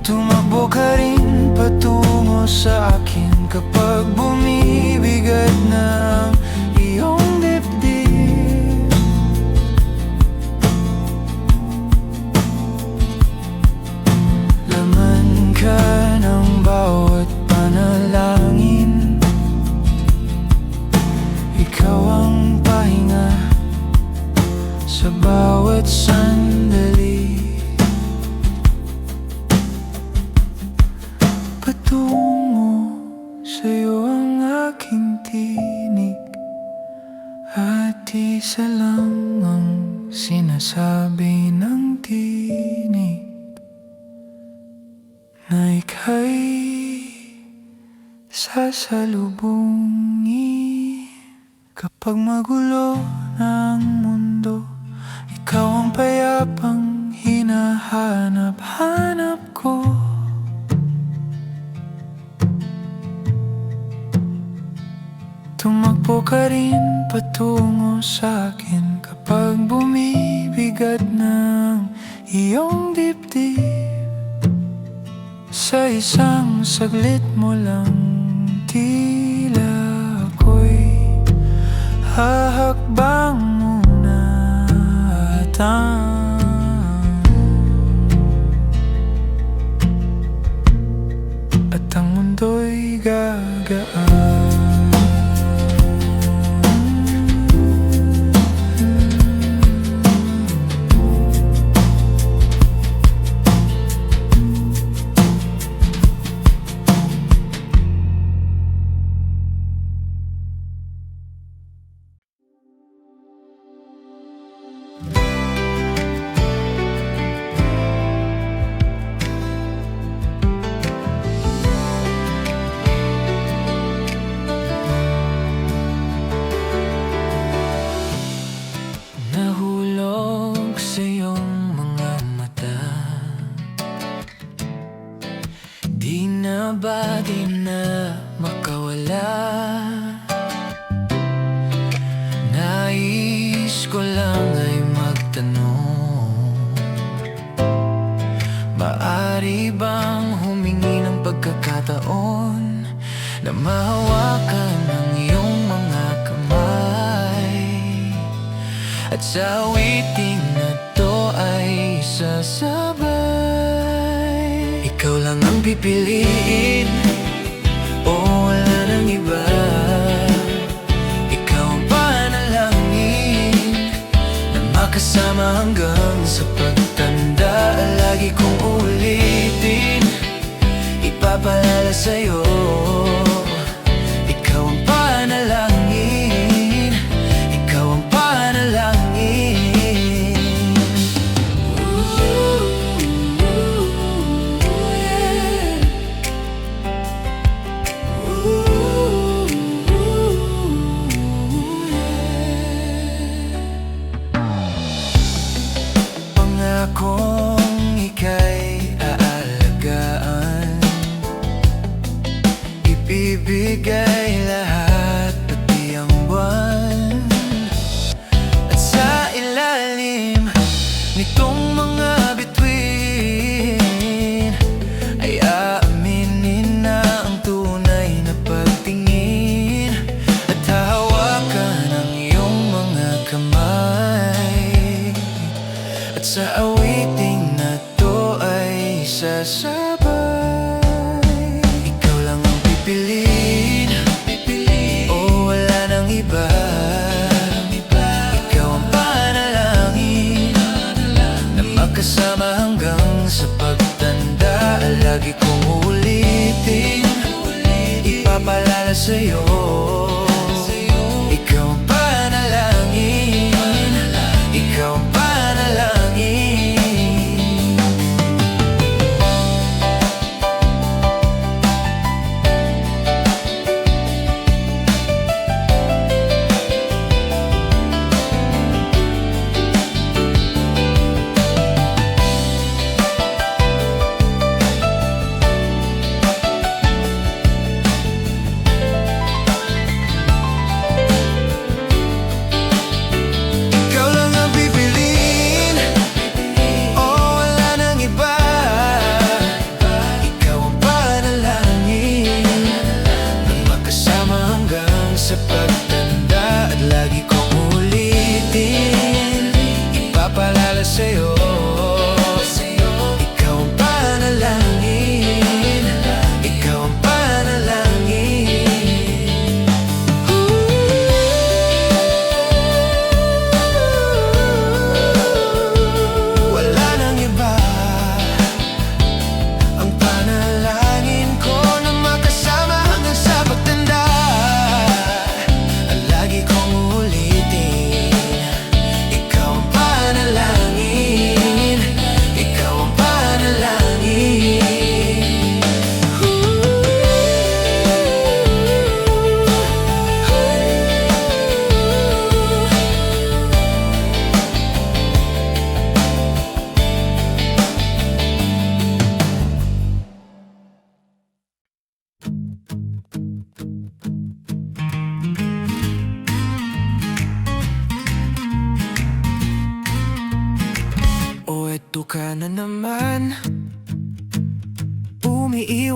Tumakbo ka rin patungo sa akin kapag bumibigat ng iyong dibdib. Laman ka ng bawat panalangin. Ikaw ang pahinga sa'yo ang aking tinig, at isa lang ang sinasabi ng tinig, na ika'y sasalubungin. Kapag magulo na ang mundo, ikaw ang payapang hinahanap-hanap ko. Tumakbo ka rin patungo sa'kin kapag bumibigat ng iyong dibdib. Sa isang saglit mo lang, tila ako'y hahakbang muna at ang mundo'y gagaan. Nahulog sa iyong mga mata, di na makawala. Nais ko lang ay magtanong, maaari bang humingi ng pagkakataon na mahawakan ang iyong mga kamay, at sa awiting na to ay sasabay. Ikaw lang ang pipiliin, o wala nang iba. Ikaw ang panalangin na makasama hanggang sa pagtanda. Lagi kong ulitin, ipapaalala sa'yo, ikaw ang panalangin, ikaw ang panalangin. Pangakong ika'y aalagaan, ibibigay lahat pati ang buwan. At sa ilalim nitong mga bituin ay aaminin na ang tunay na pagtingin, at hahawakan ang iyong mga kamay, at sa awiting na to ay sasabay. Ikaw lang ang pipiliin, o wala nang iba. Ikaw ang panalangin na makasama hanggang sa pagtanda. Lagi kong ulitin, ipapaalala sa'yo, ikaw ang panalangin, ikaw ang panalangin.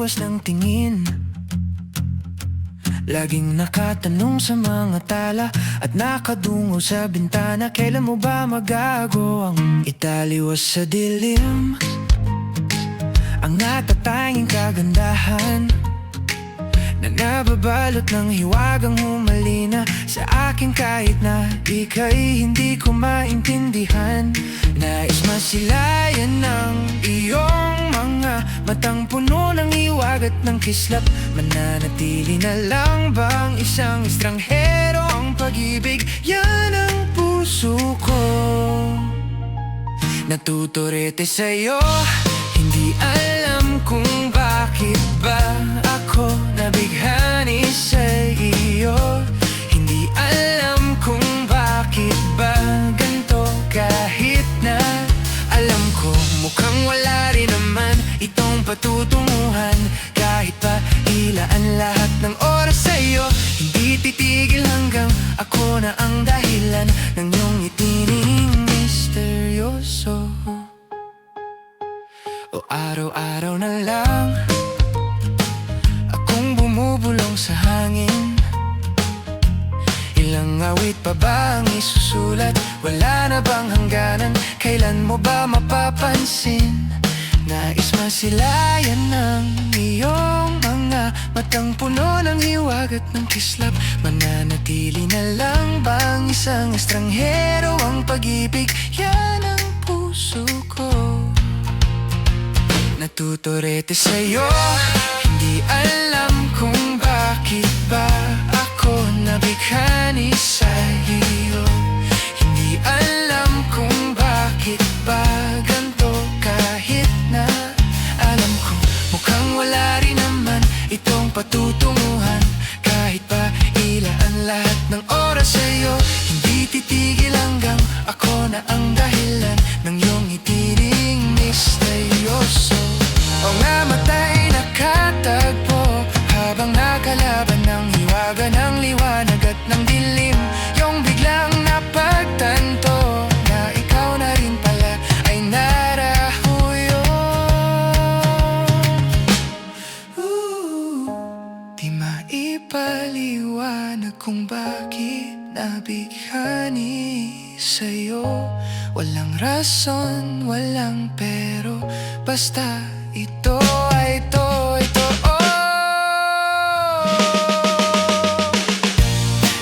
iwas ng tingin. Laging nakatanong sa mga tala at nakadungo sa bintana. Kailan mo ba magago ang italiwas sa dilim? Ang natatanging kagandahan na nababalot ng hiwagang humalina sa akin kahit na ika'y hindi ko maintindihan. Nais masilayan ng iyong mga matang puno ng hiwagat ng kislap. Mananatili na lang bang isang estranghero ang pag-ibig? Yan ang puso ko, natuturete sa'yo. Hindi alam kung bakit ba ako nabighani sa iyo. Hindi alam kung bakit ba ganito, kahit na alam ko mukhang wala rin naman itong patutunguhan. Kahit pa ilaan lahat ng oras sa'yo, hindi titigil hanggang ako na ang dahilan ng iyong itining misteryoso. O araw-araw na lang akong bumubulong sa hangin. Ilang awit pa ba ang isusulat? Wala na bang hangganan? Kailan mo ba mapapansin? Nais masilayan ng iyong mga matang puno ng hiwagat ng kislap. Mananatili na lang bang isang estranghero ang pag-ibig? Yan ang puso ko, natuturete sa'yo. Hindi alam kung bakit ba ako nabighani sa iyo. Hindi alam kung bakit ba ganito, kahit na alam ko mukhang wala rin naman itong patutunguhan. Kahit pa ilaan lahat ng oras sa'yo, hindi titigil hanggang ako na ang dahilan ng iyong itining misteryoso. O nga mata'y nakatagpo habang nakalaban ng hiwaga ng liwanag at ng dilim. Yung biglang napagtanto na ikaw na rin pala ay narahuyo. Di maipaliwanag kung bakit nabighani sa'yo. Walang rason, walang pero, basta ito ay ito.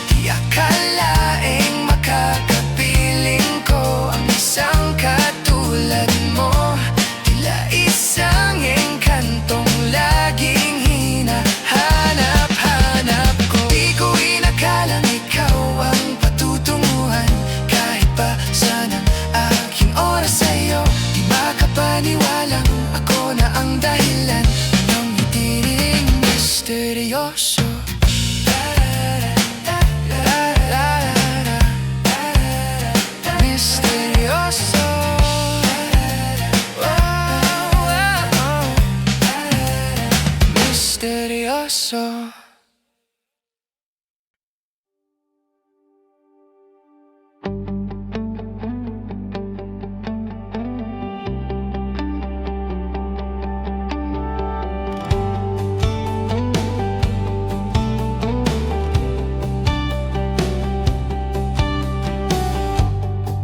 Di akalaing makakapiling ko ang isang katulad mo. Tila isang engkantong laging hinahanap-hanap ko. Di ko inakalang ikaw ang patutunguhan. Kahit pa sana aking oras sa'yo, di makapaniwalang ako na ang dahilan ng itining misteryoso. Misteryoso. Misteryoso.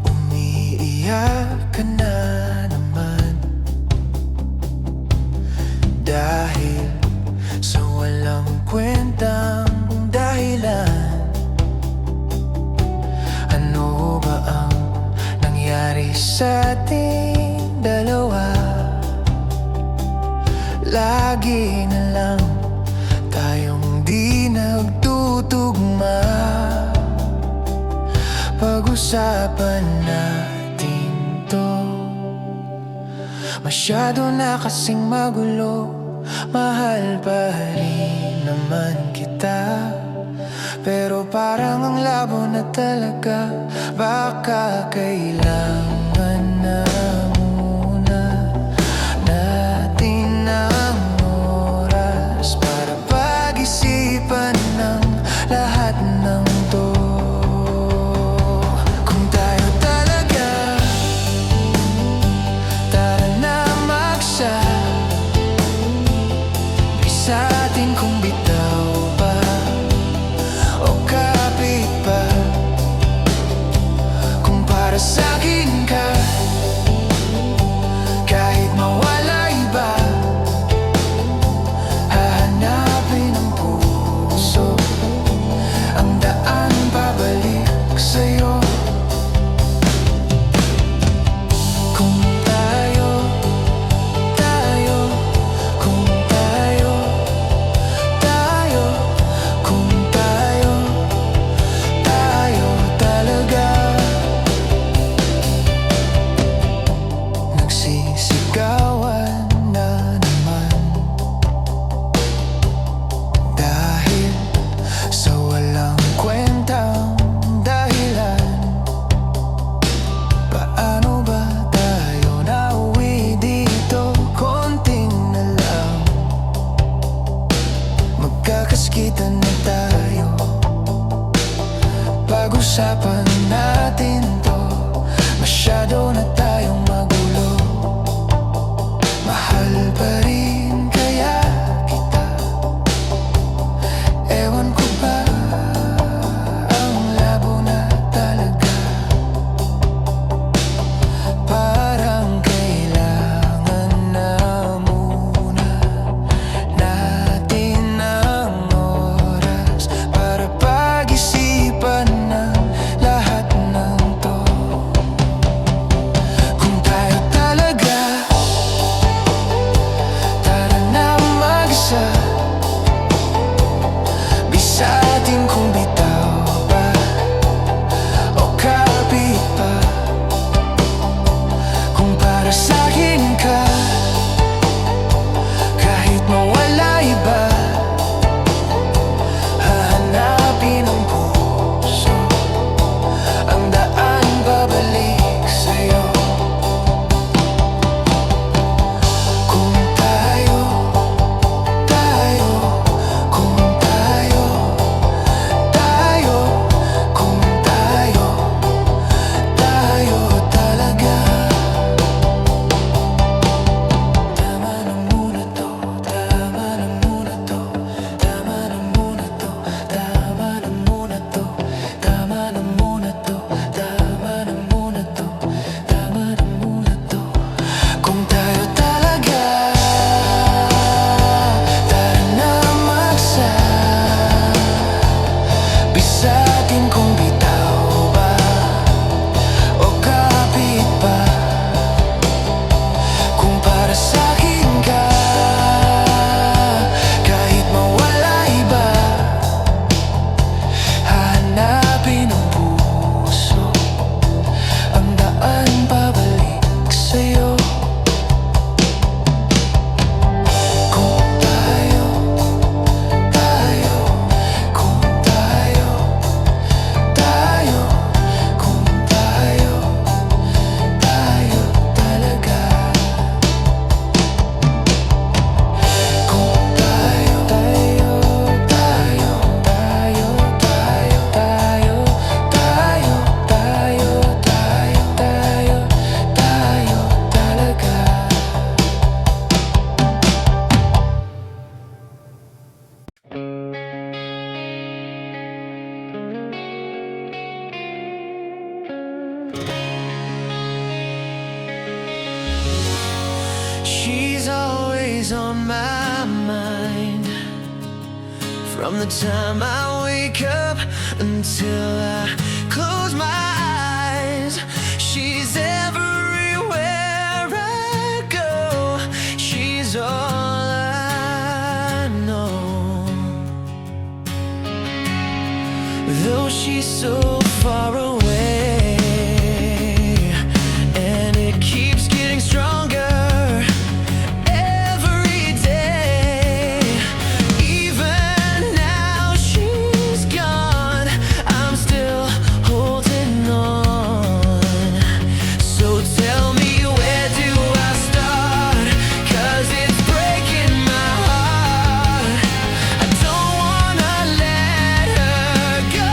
Umiiyak ka na naman dahil sa walang kwentang dahilan. Ano ba ang nangyari sa ating dalawa? Lagi na lang tayong di nagtutugma. Pag-usapan natin to. Masyado na kasing magulo. Mahal pa rin naman kita, pero parang ang labo na talaga. Baka kailangan na muna natin ang oras para pag-isipan ng lahat ng to. Kung tayo talaga, tara na magsa. pag-usapan natin to. Masyado na tayong magulo. Mahal pa rin kaya kita. Ewan ko ba, ang labo na talaga. Parang kailangan na muna natin ang oras para pag-isipan ng lahat ng to. Kung tayo talaga, tara na mag-isa. Bisatin kung bitaw ba o kapit pa. Kung para sa'kin ka, kahit mawala iba, hahanapin ang puso ang daan babalik sa'yo. Kung tayo, kung tayo, kung tayo talaga. Tama na muna to, tama na muna to, tama na muna to, tama na muna to, tama na muna to, tama na muna to, tama na muna to. Kung tayo talaga, tara na magsa. Bisatin kung bitaw ba o kapit pa. Kung para sa'kin ka, kahit mawala iba, hahanapin ang puso ang daan pabalik sa'yo. Kung tayo, kung tayo, kung tayo talaga. Kung tayo talaga. She's always on my mind, from the time I wake up until I close my eyes. She's everywhere I go. She's all I know. Though she's so far away, and it keeps getting stronger every day. Even now she's gone, I'm still holding on. So tell me, where do I start? 'Cause it's breaking my heart. I don't wanna let her go.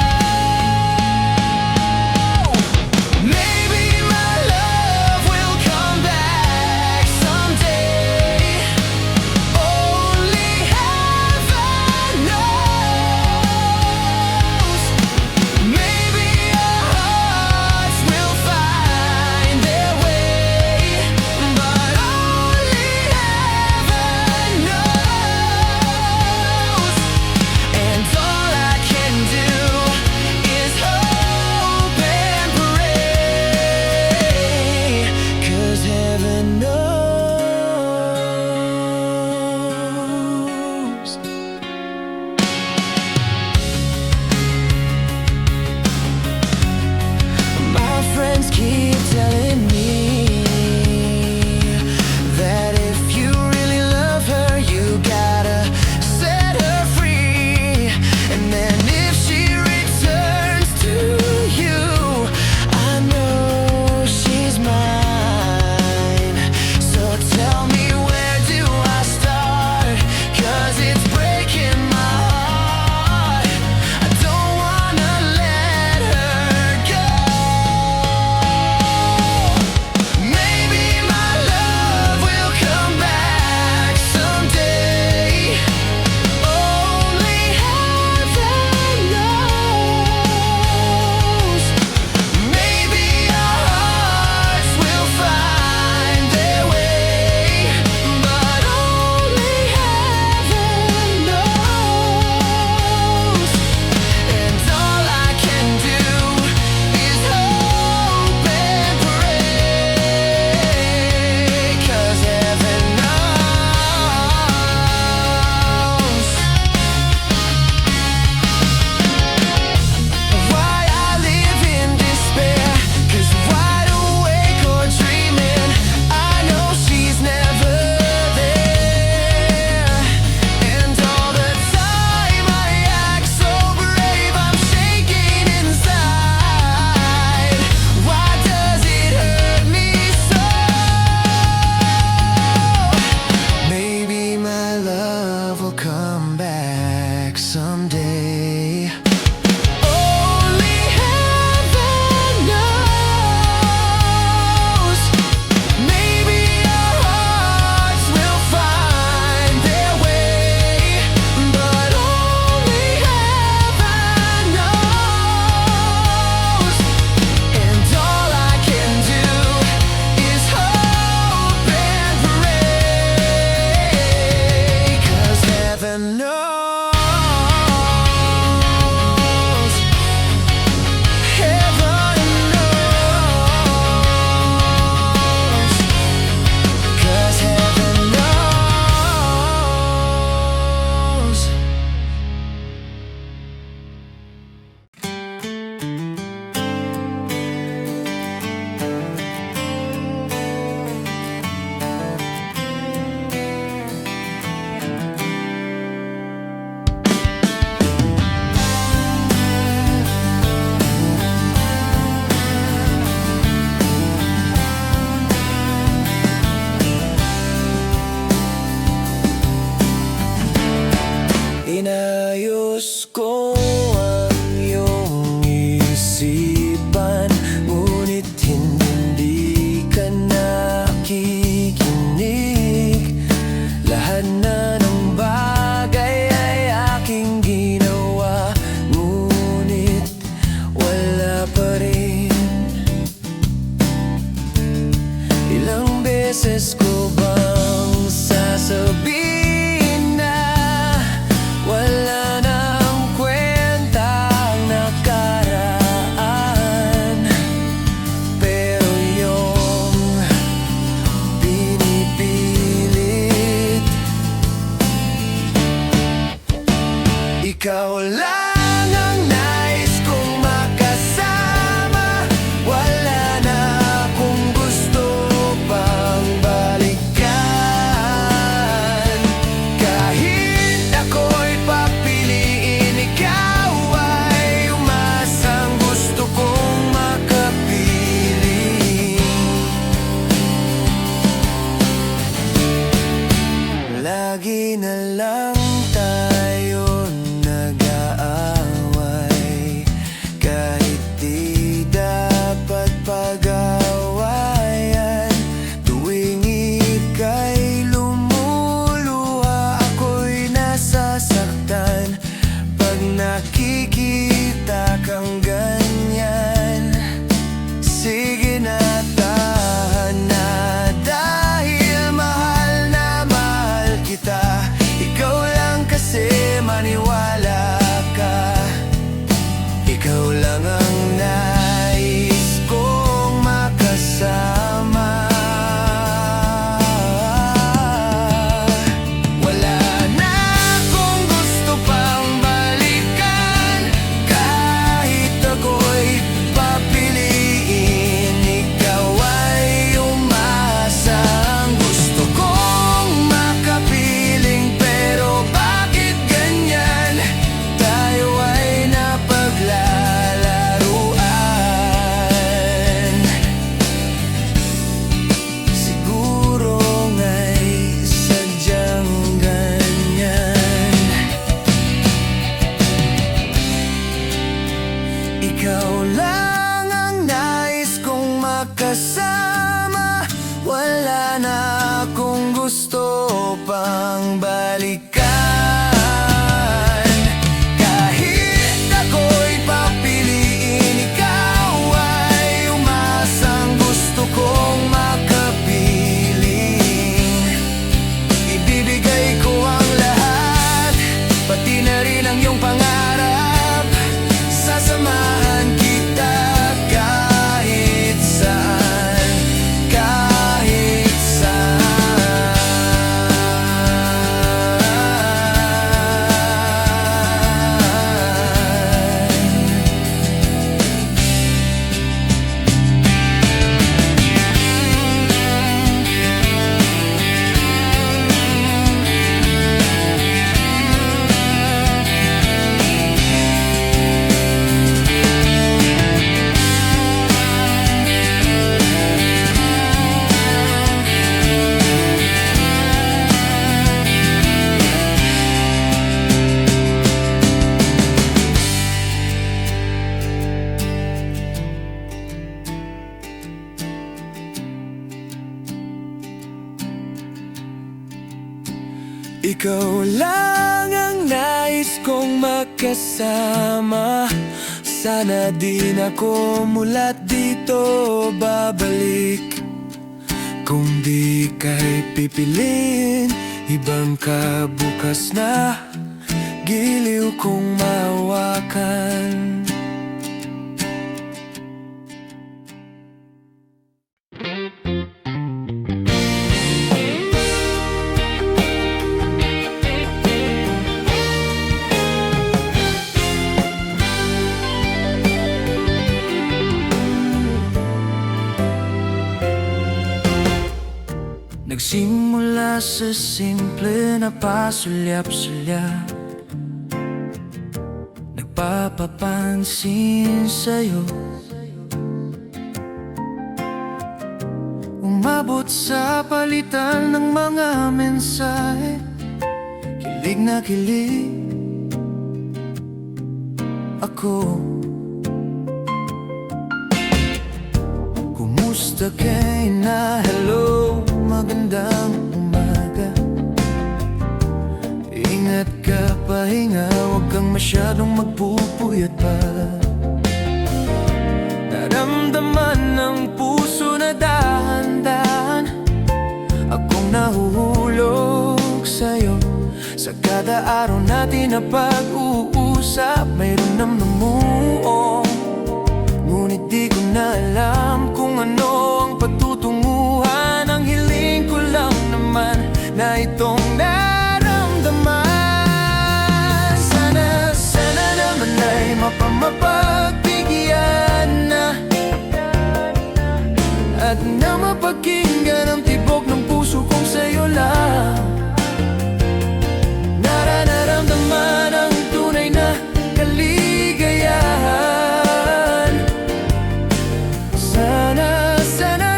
ko ang iyong isipan, ngunit hindi ka nakikinig. Lahat na ng bagay ay aking ginawa, ngunit wala pa rin. Ilang beses ko bang sasabihin na wala nang kwenta ang nakaraan, pero yung pinipilit, ikaw lang ang nais kong makasama. Wala na akong gusto pang balikan. Kahit ako'y papiliin, ikaw ay umasang gusto kong makapiling. Lagi na lang tayo nag-aaway, kahit di dapat pag-awayan. Tuwing ika'y lumuluha, ako'y nasasaktan pag nakikita kang ganyan. Sige na, tahan na, dahil mahal na mahal kita. Ikaw lang kasi maniwala ka. Ikaw lang ang nais kong makasama. Wala na akong gusto pang balikan. Kahit ako'y papiliin, ikaw ay umasa. Ang gusto kong makapiling, pero bakit ganyan? Tayo ay napaglalaruan. Siguro nga'y sadyang ganyan. Ikaw lang ang nais kong makasama. Wala na akong gusto pang balikan. Kahit ako'y papiliin, ikaw ay umasang gusto kong makapiling. Ibibigay ko ang lahat, pati na rin ang iyong pangarap. Sasamahan kita kahit saan, kahit saan. Ikaw lang ang nais kong makasama. Sana din ako mulat dito babalik. Kung di ka'y pipiliin, ibang kabukas na giliw kong mahawakan. Nagsimula sa simple na pasulyap-sulyap, nagpapapansin sa'yo, umabot sa palitan ng mga mensahe, kilig na kilig, ako. Kumusta kay na? Hello, magandang umaga. Ingat ka, pahinga, huwag kang masyadong magpupuyat pa. Naramdaman ng puso na dahan-dahan akong nahuhulog sa'yo. Sa kada araw natin na pag-uusap, mayroon nang namuo. Ngunit di ko na alam kung ano ang patutunguhan. Ang hiling ko lang naman na itong naramdaman. Sana naman ay mapagbigyan na, at na mapakinggan ang tibok ng puso kong sa'yo lang. Nararamdaman ang tunay na kaligayahan. Sana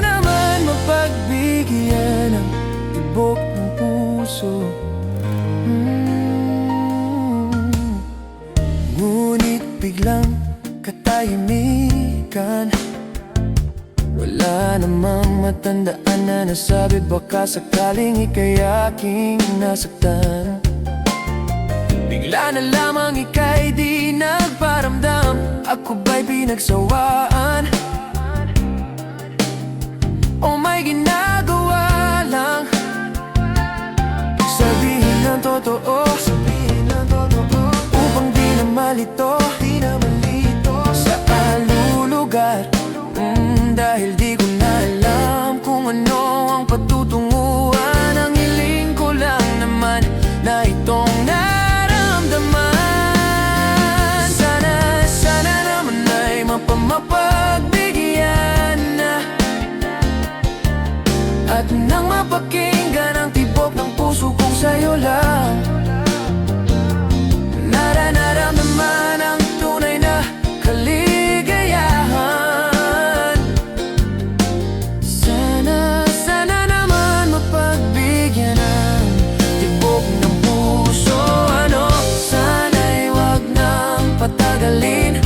naman mapagbigyan ang tibok ng puso. Ngunit biglang katahimikan, wala namang matandaan na nasabi, baka sakaling ika'y aking nasaktan. Bigla na lamang ika'y di nagparamdam, ako ba'y pinagsawaan? O may ginagawa lang? Sabihin ng totoo, upang di na malito sa alulugar. Dahil di ko na alam kung ano ang patutunguhan. Ang hiling ko lang naman na itong naramdaman. Sana naman ay mapagbigyan na, at nang mapakinggan ang tibok ng puso kong sa'yo lang. Nararamdaman ang tunay na kaligayahan. Sana naman mapagbigyan ang tibok ng puso. Sana'y wag nang patagalin,